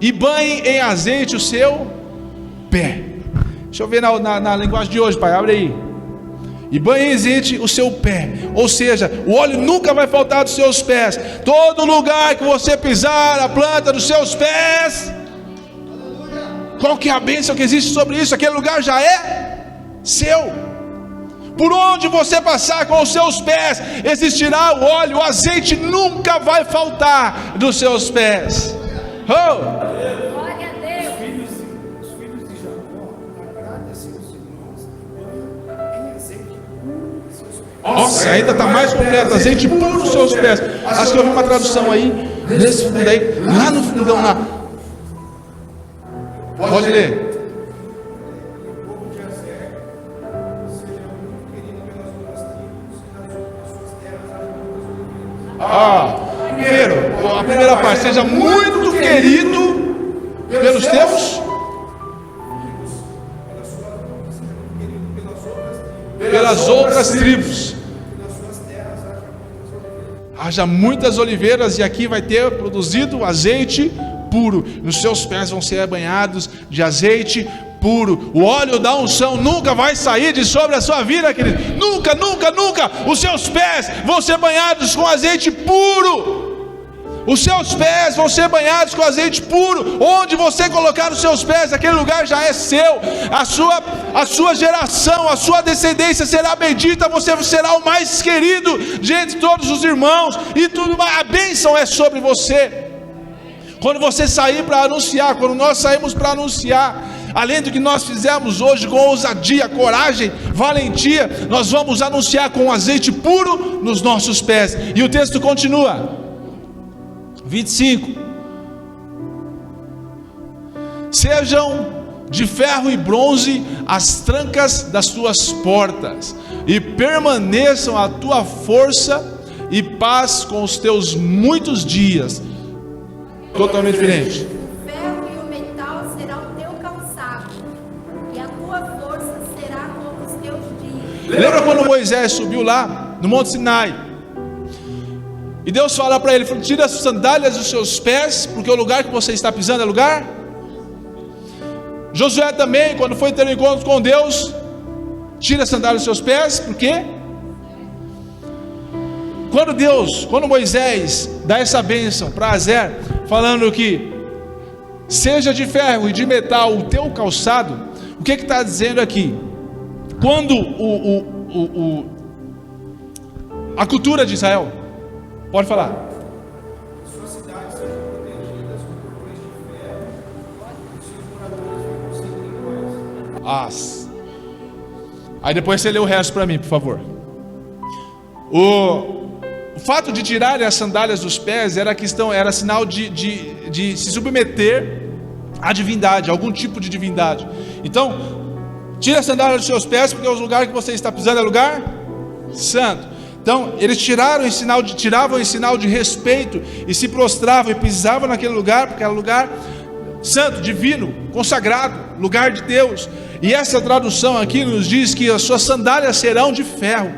e banhe em azeite o seu pé. Deixa eu ver na linguagem de hoje, pai, abre aí. E banhe em azeite o seu pé, ou seja, o óleo nunca vai faltar dos seus pés. Todo lugar que você pisar, a planta dos seus pés, qual que é a bênção que existe sobre isso? Aquele lugar já é seu. Por onde você passar com os seus pés, existirá o óleo, o azeite nunca vai faltar dos seus pés. Oh! Nossa, ainda está mais completo, azeite puro nos seus pés. Acho que eu vi uma tradução aí, nesse fundo aí, lá no fundão lá. Pode ler. Primeiro, a primeira parte: seja muito querido pelos teus, pelas outras tribos. Haja muitas oliveiras, e aqui vai ter produzido azeite puro. Nos seus pés vão ser banhados de azeite puro. O óleo da unção nunca vai sair de sobre a sua vida, querido. Nunca, nunca, nunca. Os seus pés vão ser banhados com azeite puro. Os seus pés vão ser banhados com azeite puro. Onde você colocar os seus pés, aquele lugar já é seu. A sua geração, a sua descendência será bendita. Você será o mais querido de entre todos os irmãos, e tudo mais. A bênção é sobre você. Quando você sair para anunciar, quando nós saímos para anunciar, além do que nós fizemos hoje com ousadia, coragem, valentia, nós vamos anunciar com azeite puro nos nossos pés. E o texto continua, 25: sejam de ferro e bronze as trancas das tuas portas, e permaneçam a tua força e paz com os teus muitos dias. Totalmente diferente. O ferro e o metal serão o teu calçado. Lembra quando Moisés subiu lá no Monte Sinai? E Deus fala para ele, tira as sandálias dos seus pés, porque o lugar que você está pisando é lugar. Josué também, quando foi ter um encontro com Deus, tira as sandálias dos seus pés, por quê? Quando Moisés dá essa bênção para Azer, falando que seja de ferro e de metal o teu calçado, o que está dizendo aqui? Quando a cultura de Israel, pode falar. Suas cidades sejam protegidas com portões de ferro, e seus moradores não conseguem mais. Aí depois você lê o resto para mim, por favor. O fato de tirarem as sandálias dos pés era sinal de se submeter à divindade, algum tipo de divindade. Então, tire a sandália dos seus pés, porque o lugar que você está pisando é lugar santo. Então, eles tiravam em sinal de respeito, e se prostravam e pisavam naquele lugar, porque era lugar santo, divino, consagrado, lugar de Deus. E essa tradução aqui nos diz que as suas sandálias serão de ferro,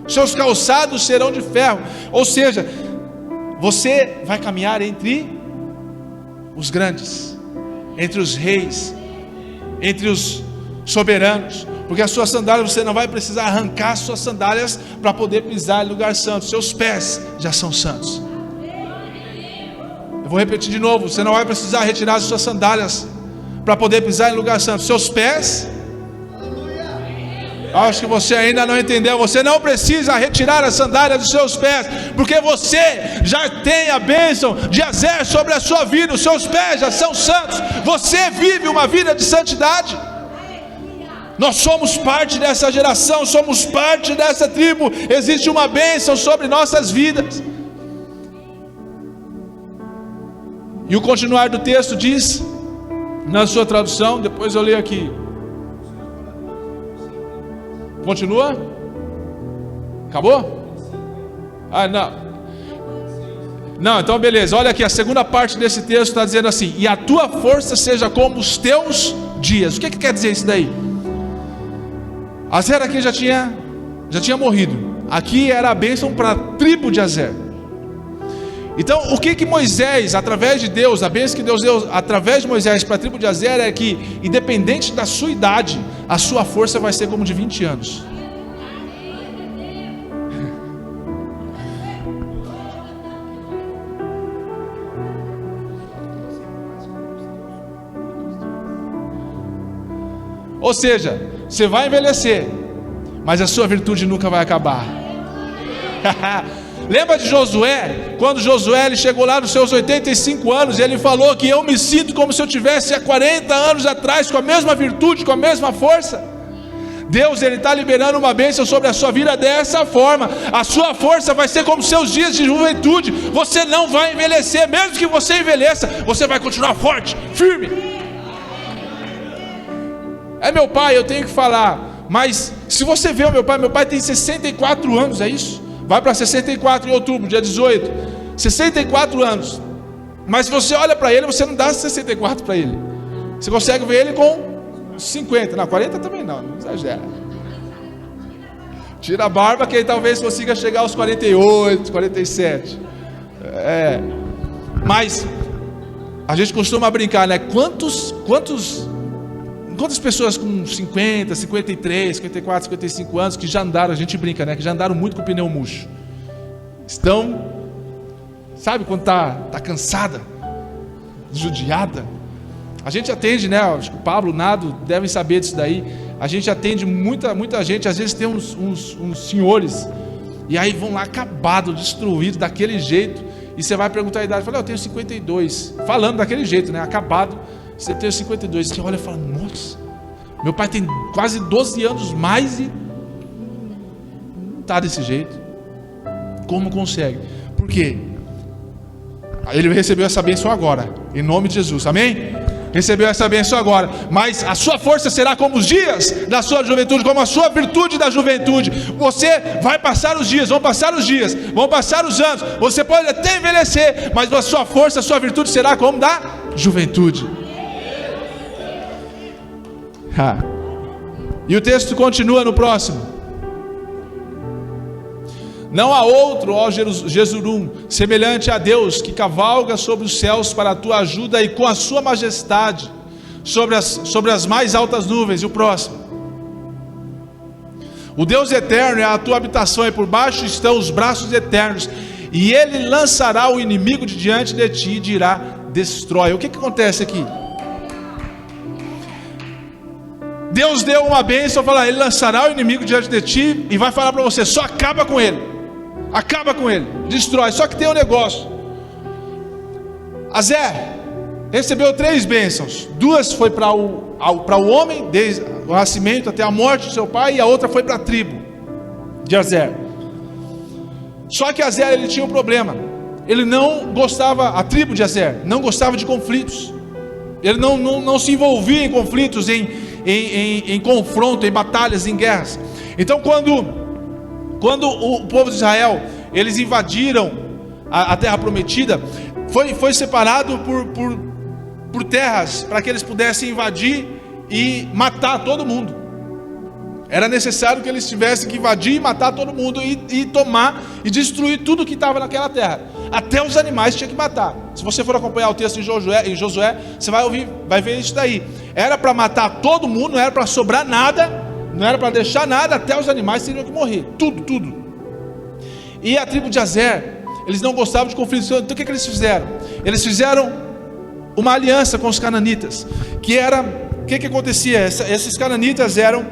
seus calçados serão de ferro. Ou seja, você vai caminhar entre os grandes, entre os reis, entre os soberanos, porque as suas sandálias, você não vai precisar arrancar as suas sandálias para poder pisar em lugar santo. Seus pés já são santos. Eu vou repetir de novo, você não vai precisar retirar as suas sandálias para poder pisar em lugar santo. Seus pés, acho que você ainda não entendeu. Você não precisa retirar as sandálias dos seus pés, porque você já tem a bênção de Azer sobre a sua vida. Os seus pés já são santos. Você vive uma vida de santidade. Nós somos parte dessa geração, somos parte dessa tribo. Existe uma bênção sobre nossas vidas. E o continuar do texto diz, na sua tradução, depois eu leio aqui. Continua? Acabou? Ah, não. Não, então beleza. Olha aqui, a segunda parte desse texto está dizendo assim: e a tua força seja como os teus dias. O que quer dizer isso daí? Azer aqui já tinha morrido. Aqui era a bênção para a tribo de Azer. Então, o que Moisés, através de Deus, a bênção que Deus deu através de Moisés para a tribo de Azer é que, independente da sua idade, a sua força vai ser como de 20 anos. Ou seja, você vai envelhecer, mas a sua virtude nunca vai acabar. Lembra de Josué? Quando Josué ele chegou lá nos seus 85 anos, e ele falou que eu me sinto como se eu tivesse há 40 anos atrás, com a mesma virtude, com a mesma força. Deus ele está liberando uma bênção sobre a sua vida dessa forma. A sua força vai ser como seus dias de juventude. Você não vai envelhecer, mesmo que você envelheça, você vai continuar forte, firme. É meu pai, eu tenho que falar, mas se você vê o meu pai tem 64 anos, é isso? Vai para 64 em outubro, dia 18. 64 anos. Mas se você olha para ele, você não dá 64 para ele. Você consegue ver ele com 50. Não, 40 também não exagera. Tira a barba que aí talvez consiga chegar aos 48, 47. Mas a gente costuma brincar, né? Quantas pessoas com 50, 53, 54, 55 anos que já andaram, a gente brinca, né? Que já andaram muito com o pneu murcho. Estão, sabe quando tá cansada, judiada? A gente atende, né? Acho que o Pablo, o Nado devem saber disso daí. A gente atende muita gente. Às vezes tem uns senhores, e aí vão lá acabados, destruídos, daquele jeito. E você vai perguntar a idade, fala, eu tenho 52. Falando daquele jeito, né? Acabado. Você tem 52, você olha e fala, nossa, meu pai tem quase 12 anos mais e não está desse jeito. Como consegue? Por quê? Ele recebeu essa bênção agora, em nome de Jesus, amém? Recebeu essa bênção agora, mas a sua força será como os dias da sua juventude, como a sua virtude da juventude. Você vai passar os dias, vão passar os dias, vão passar os anos, você pode até envelhecer, mas a sua força, a sua virtude será como da juventude. E o texto continua no próximo. Não há outro, ó Jesurum, semelhante a Deus, que cavalga sobre os céus para a tua ajuda e com a sua majestade sobre as mais altas nuvens. E o próximo: o Deus eterno é a tua habitação, e por baixo estão os braços eternos, e ele lançará o inimigo de diante de ti e dirá: destrói. O que acontece aqui? Deus deu uma bênção, falar, ele lançará o inimigo diante de ti e vai falar para você: só acaba com ele, destrói. Só que tem um negócio. Azer recebeu 3 bênçãos, 2 foi para o homem, desde o nascimento até a morte de seu pai, e a outra foi para a tribo de Azer. Só que Azer, ele tinha um problema. Ele não gostava, a tribo de Azer não gostava de conflitos. Ele não se envolvia em conflitos, em confronto, em batalhas, em guerras. Então quando o povo de Israel, eles invadiram a terra prometida, foi separado por terras, para que eles pudessem invadir e matar todo mundo. Era necessário que eles tivessem que invadir e matar todo mundo, e tomar e destruir tudo que estava naquela terra. Até os animais tinha que matar. Se você for acompanhar o texto em Josué, você vai ver isso daí. Era para matar todo mundo, não era para sobrar nada, não era para deixar nada, até os animais teriam que morrer, tudo. E a tribo de Azer, eles não gostavam de conflitos. Então o que eles fizeram? Eles fizeram uma aliança com os cananitas, que era, o que acontecia? Esses cananitas eram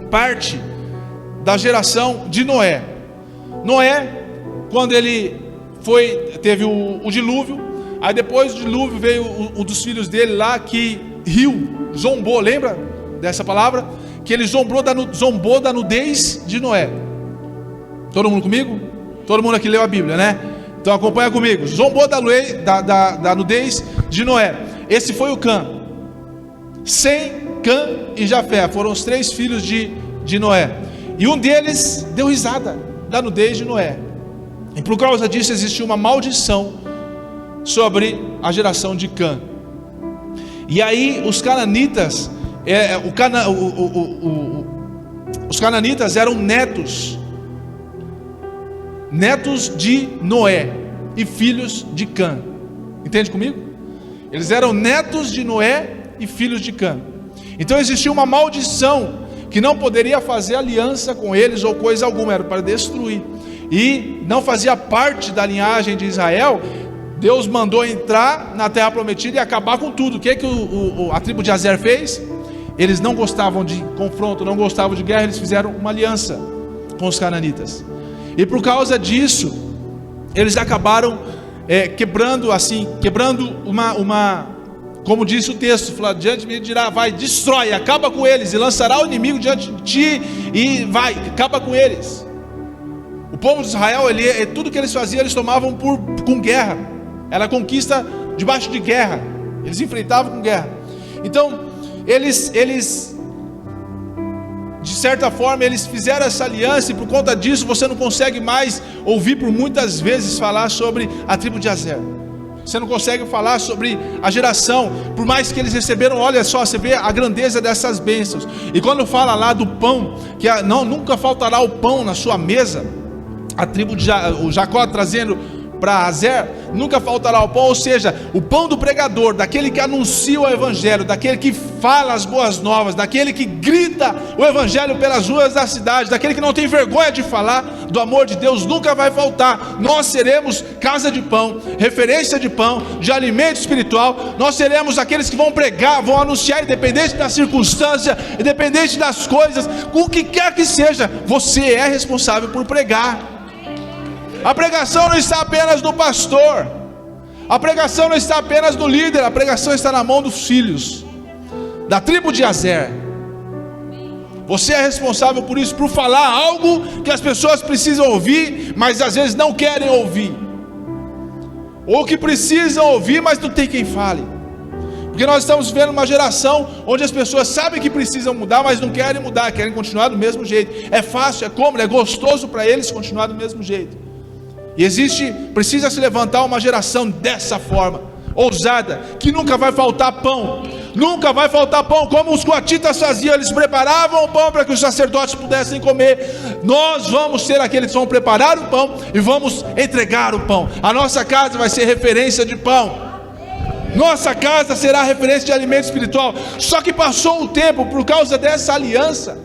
parte da geração de Noé. Noé, quando ele teve o dilúvio, aí depois do dilúvio veio um dos filhos dele lá, que zombou, lembra dessa palavra? Que ele zombou da nudez de Noé. Todo mundo comigo? Todo mundo aqui leu a Bíblia, né? Então acompanha comigo. Zombou da nudez de Noé. Esse foi o Cã. Sem, Cã e Jafé foram os 3 filhos de Noé. E um deles deu risada da nudez de Noé. E por causa disso existiu uma maldição sobre a geração de Cã. E aí os cananitas, os cananitas eram netos de Noé e filhos de Cã. Entende comigo? Eles eram netos de Noé e filhos de Cã. Então existia uma maldição, que não poderia fazer aliança com eles ou coisa alguma, era para destruir. E não fazia parte da linhagem de Israel. Deus mandou entrar na terra prometida e acabar com tudo. O que a tribo de Azer fez? Eles não gostavam de confronto, não gostavam de guerra. Eles fizeram uma aliança com os cananitas. E por causa disso, eles acabaram quebrando uma, como disse o texto, falou, diante de mim dirá, vai, destrói, acaba com eles, e lançará o inimigo diante de ti, e vai, acaba com eles. O povo de Israel, tudo que eles faziam, eles tomavam com guerra. Era conquista debaixo de guerra. Eles enfrentavam com guerra. Então eles de certa forma, eles fizeram essa aliança, e por conta disso você não consegue mais ouvir por muitas vezes falar sobre a tribo de Azer. Você não consegue falar sobre a geração, por mais que eles receberam. Olha só, você vê a grandeza dessas bênçãos. E quando fala lá do pão, que nunca faltará o pão na sua mesa, a tribo de Jacó trazendo para Azer, nunca faltará o pão, ou seja, o pão do pregador, daquele que anuncia o evangelho, daquele que fala as boas novas, daquele que grita o evangelho pelas ruas da cidade, daquele que não tem vergonha de falar do amor de Deus, nunca vai faltar. Nós seremos casa de pão, referência de pão, de alimento espiritual. Nós seremos aqueles que vão pregar, vão anunciar, independente da circunstância, independente das coisas, o que quer que seja, você é responsável por pregar. A pregação não está apenas no pastor, a pregação não está apenas no líder, a pregação está na mão dos filhos da tribo de Azer. Você é responsável por isso, por falar algo que as pessoas precisam ouvir, mas às vezes não querem ouvir, ou que precisam ouvir, mas não tem quem fale. Porque nós estamos vivendo uma geração onde as pessoas sabem que precisam mudar, mas não querem mudar, querem continuar do mesmo jeito. É fácil, é cômodo, é gostoso para eles continuar do mesmo jeito. E precisa se levantar uma geração dessa forma, ousada, que nunca vai faltar pão. nunca vai faltar pão, como os coatitas faziam, eles preparavam o pão para que os sacerdotes pudessem comer. Nós vamos ser aqueles que vão preparar o pão e vamos entregar o pão. A nossa casa vai ser referência de pão, nossa casa será referência de alimento espiritual. Só que passou o tempo, por causa dessa aliança,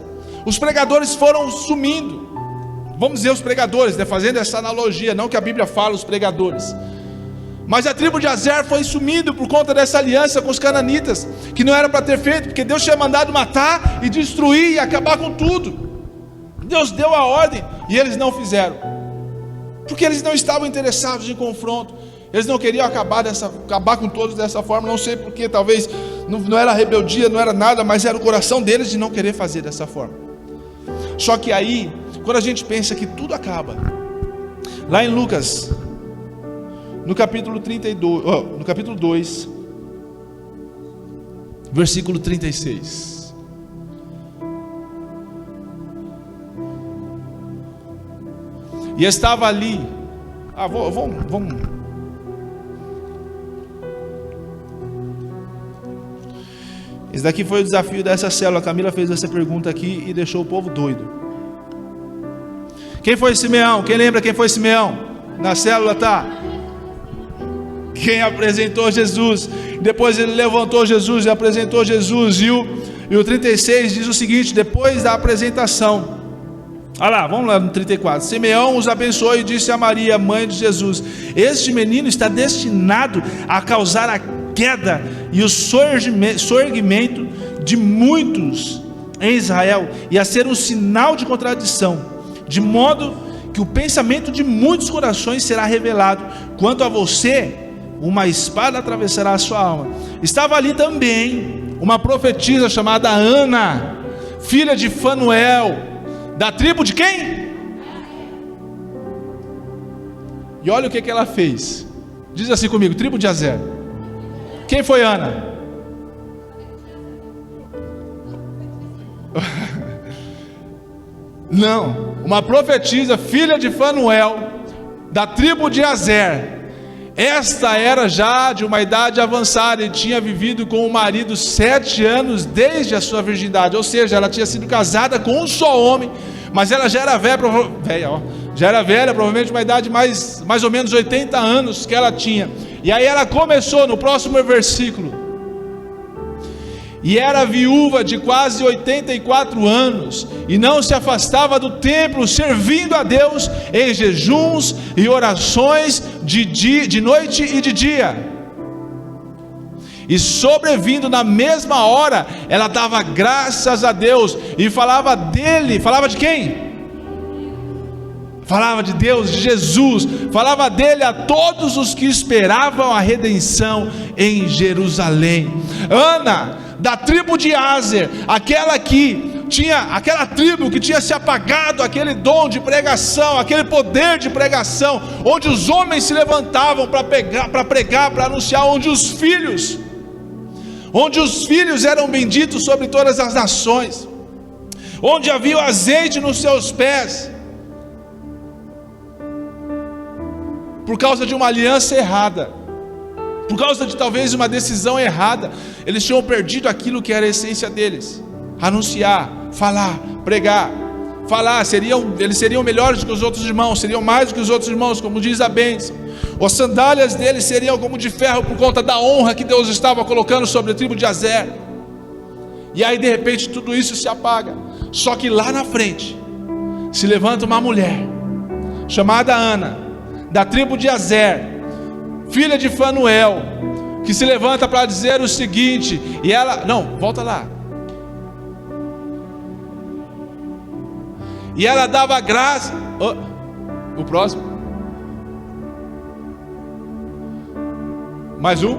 os pregadores foram sumindo. Vamos dizer os pregadores, né? Fazendo essa analogia, não que a Bíblia fala os pregadores, mas a tribo de Azer foi sumindo por conta dessa aliança com os cananitas, que não era para ter feito, porque Deus tinha mandado matar e destruir e acabar com tudo. Deus deu a ordem e eles não fizeram, porque eles não estavam interessados em confronto. Eles não queriam acabar com todos dessa forma. Não sei porque, talvez não era rebeldia, não era nada, mas era o coração deles de não querer fazer dessa forma. Só que aí, quando a gente pensa que tudo acaba, lá em Lucas, no capítulo 2, versículo 36. E estava ali, vamos. Esse daqui foi o desafio dessa célula. A Camila fez essa pergunta aqui e deixou o povo doido. Quem foi Simeão? Quem lembra quem foi Simeão? Na célula tá. Quem apresentou Jesus. Depois ele levantou Jesus e apresentou Jesus. E o 36 diz o seguinte: depois da apresentação, olha lá, vamos lá no 34. Simeão os abençoou e disse a Maria, mãe de Jesus: este menino está destinado a causar a queda e o sorgimento de muitos em Israel, e a ser um sinal de contradição, de modo que o pensamento de muitos corações será revelado. Quanto a você, uma espada atravessará a sua alma. Estava ali também uma profetisa chamada Ana, filha de Fanuel, da tribo de quem? E olha o que ela fez. Diz assim comigo: tribo de Azer. Quem foi Ana? Não, uma profetisa, filha de Fanuel, da tribo de Azer. Esta era já de uma idade avançada e tinha vivido com o marido 7 anos desde a sua virgindade. Ou seja, ela tinha sido casada com um só homem, mas ela já era velha, provavelmente uma idade mais ou menos 80 anos que ela tinha. E aí ela começou no próximo versículo: e era viúva de quase 84 anos, e não se afastava do templo, servindo a Deus em jejuns e orações de noite e de dia. E sobrevindo na mesma hora, ela dava graças a Deus e falava dele. Falava de quem? Falava de Deus, de Jesus. Falava dele a todos os que esperavam a redenção em Jerusalém. Ana, da tribo de Azer, aquela tribo que tinha se apagado aquele dom de pregação, aquele poder de pregação, onde os homens se levantavam para pregar, para anunciar, onde os filhos eram benditos sobre todas as nações, onde havia o azeite nos seus pés, por causa de uma aliança errada, por causa de talvez uma decisão errada, eles tinham perdido aquilo que era a essência deles: anunciar, falar, pregar. Eles seriam melhores do que os outros irmãos, seriam mais do que os outros irmãos, como diz a bênção. As sandálias deles seriam como de ferro, por conta da honra que Deus estava colocando sobre a tribo de Azer. E aí de repente tudo isso se apaga. Só que lá na frente se levanta uma mulher chamada Ana, da tribo de Azer, filha de Fanuel, que se levanta para dizer o seguinte. E ela, não, volta lá. E ela dava graça. O próximo. Mais um.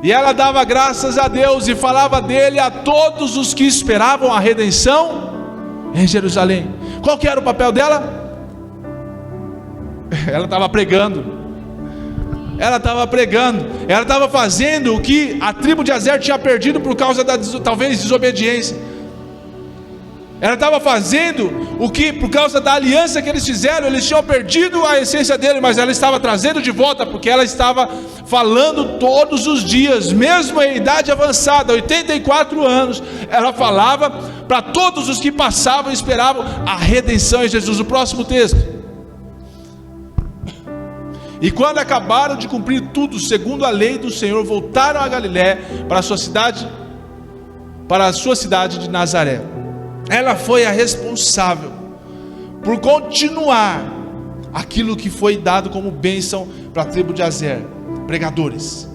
E ela dava graças a Deus e falava dele a todos os que esperavam a redenção em Jerusalém. Qual que era o papel dela? Ela estava pregando. Ela estava fazendo o que a tribo de Azer tinha perdido por causa da talvez desobediência. Ela estava fazendo o que, por causa da aliança que eles fizeram, eles tinham perdido a essência dele, mas ela estava trazendo de volta, porque ela estava falando todos os dias, mesmo em idade avançada, 84 anos, ela falava para todos os que passavam e esperavam a redenção em Jesus. O próximo texto. E quando acabaram de cumprir tudo segundo a lei do Senhor, voltaram a Galiléia para a sua cidade de Nazaré. Ela foi a responsável por continuar aquilo que foi dado como bênção para a tribo de Aser. Pregadores,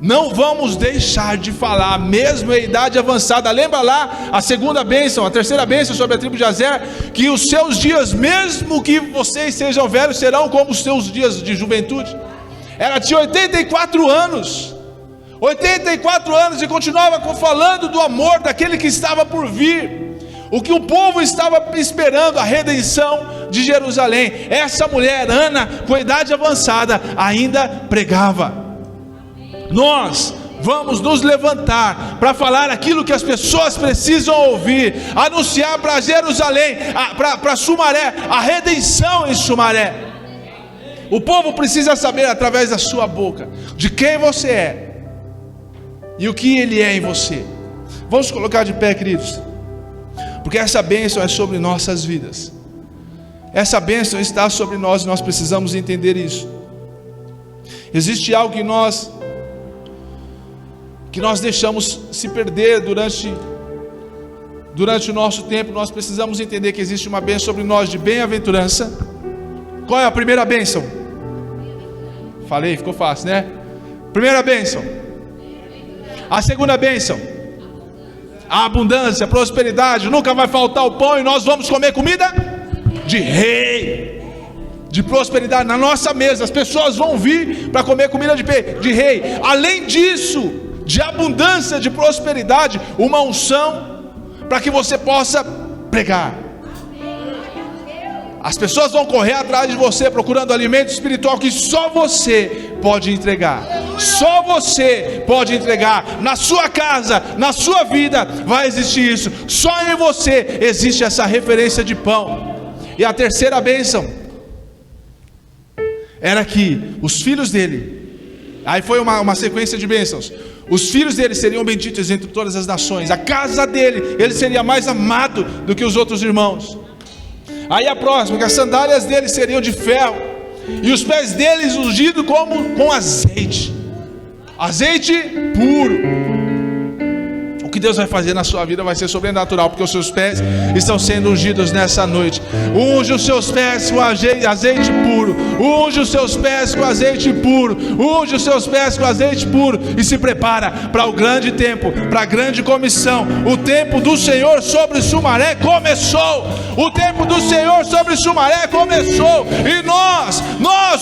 não vamos deixar de falar, mesmo em idade avançada. Lembra lá a segunda bênção, a terceira bênção sobre a tribo de Aser, que os seus dias, mesmo que vocês sejam velhos, serão como os seus dias de juventude. Ela tinha 84 anos e continuava falando do amor daquele que estava por vir, o que o povo estava esperando, a redenção de Jerusalém. Essa mulher, Ana, com idade avançada, ainda pregava. Nós vamos nos levantar para falar aquilo que as pessoas precisam ouvir, anunciar para Jerusalém, para Sumaré, a redenção em Sumaré. O povo precisa saber através da sua boca de quem você é e o que Ele é em você. Vamos colocar de pé, queridos, porque essa bênção é sobre nossas vidas. Essa bênção está sobre nós e nós precisamos entender isso. Existe algo que nós deixamos se perder durante o nosso tempo. Nós precisamos entender que existe uma bênção sobre nós de bem-aventurança. Qual é a primeira bênção? Falei, ficou fácil, né? Primeira bênção. A segunda bênção, a abundância, a prosperidade. Nunca vai faltar o pão e nós vamos comer comida de rei, de prosperidade na nossa mesa. As pessoas vão vir para comer comida de rei. Além disso, de abundância, de prosperidade, uma unção para que você possa pregar. As pessoas vão correr atrás de você procurando alimento espiritual que só você pode entregar. Só você pode entregar. Na sua casa, na sua vida vai existir isso. Só em você existe essa referência de pão. E a terceira bênção era que os filhos dele, aí foi uma sequência de bênçãos. Os filhos dele seriam benditos entre todas as nações. A casa dele, ele seria mais amado do que os outros irmãos. Aí a próxima, que as sandálias dele seriam de ferro, e os pés deles ungidos com azeite. Azeite puro. O que Deus vai fazer na sua vida vai ser sobrenatural, porque os seus pés estão sendo ungidos nessa noite. Unge os seus pés com azeite puro. Unge os seus pés com azeite puro. Unge os seus pés com azeite puro. E se prepara para o grande tempo, para a grande comissão. O tempo do Senhor sobre Sumaré começou. O tempo do Senhor sobre Sumaré começou. E nós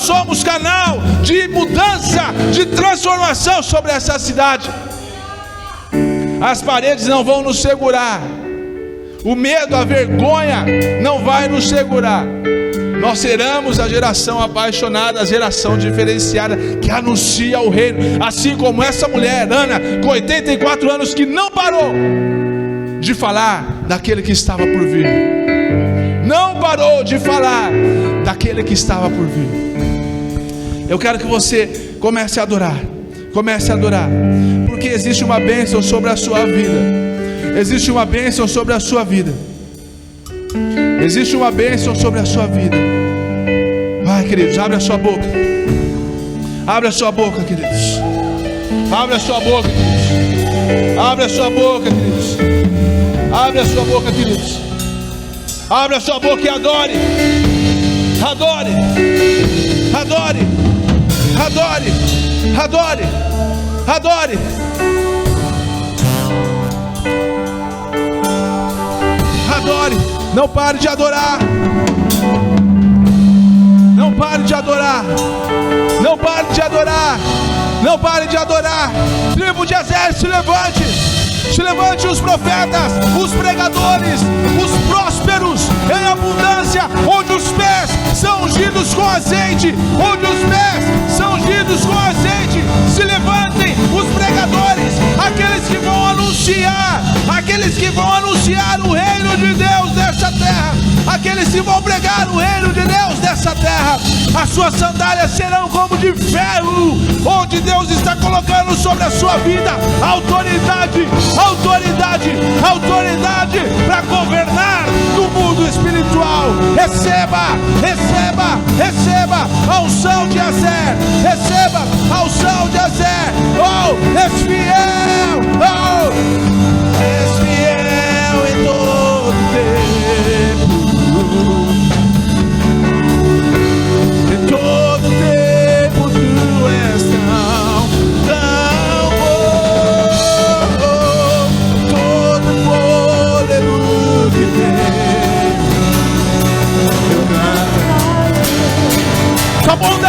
somos canal de mudança, de transformação sobre essa cidade. As paredes não vão nos segurar, o medo, a vergonha não vai nos segurar. Nós seremos a geração apaixonada, a geração diferenciada que anuncia o reino, assim como essa mulher, Ana, com 84 anos, que não parou de falar daquele que estava por vir. Não parou de falar daquele que estava por vir. Eu quero que você comece a adorar. Comece a adorar, porque existe uma bênção sobre a sua vida. Existe uma bênção sobre a sua vida. Existe uma bênção sobre a sua vida. Vai, queridos, abre a sua boca. Abre a sua boca, queridos. Abre a sua boca, queridos. Abre a sua boca, queridos. Abre a sua boca, queridos. Abre a sua boca e adore. Adore. Adore. Adore. Adore, adore. Adore, não pare de adorar. Não pare de adorar. Não pare de adorar. Não pare de adorar. Tribo de Aser, se levante. Se levante os profetas, os pregadores, os prósperos em abundância, onde os pés são ungidos com azeite, onde os pés são ungidos com azeite. Se levantem os pregadores, aqueles que vão anunciar o reino de Deus nessa terra, aqueles que vão pregar o reino de Deus nessa terra, as suas sandálias serão como de ferro, onde Deus está colocando sobre a sua vida autoridade para governar no mundo espiritual. Receba a unção de Azer, receba a unção de Azer. Oh, és fiel, és fiel em todo tempo, em todo tempo tu és tão bom, todo poderoso que tem, eu canto. Sua bondade.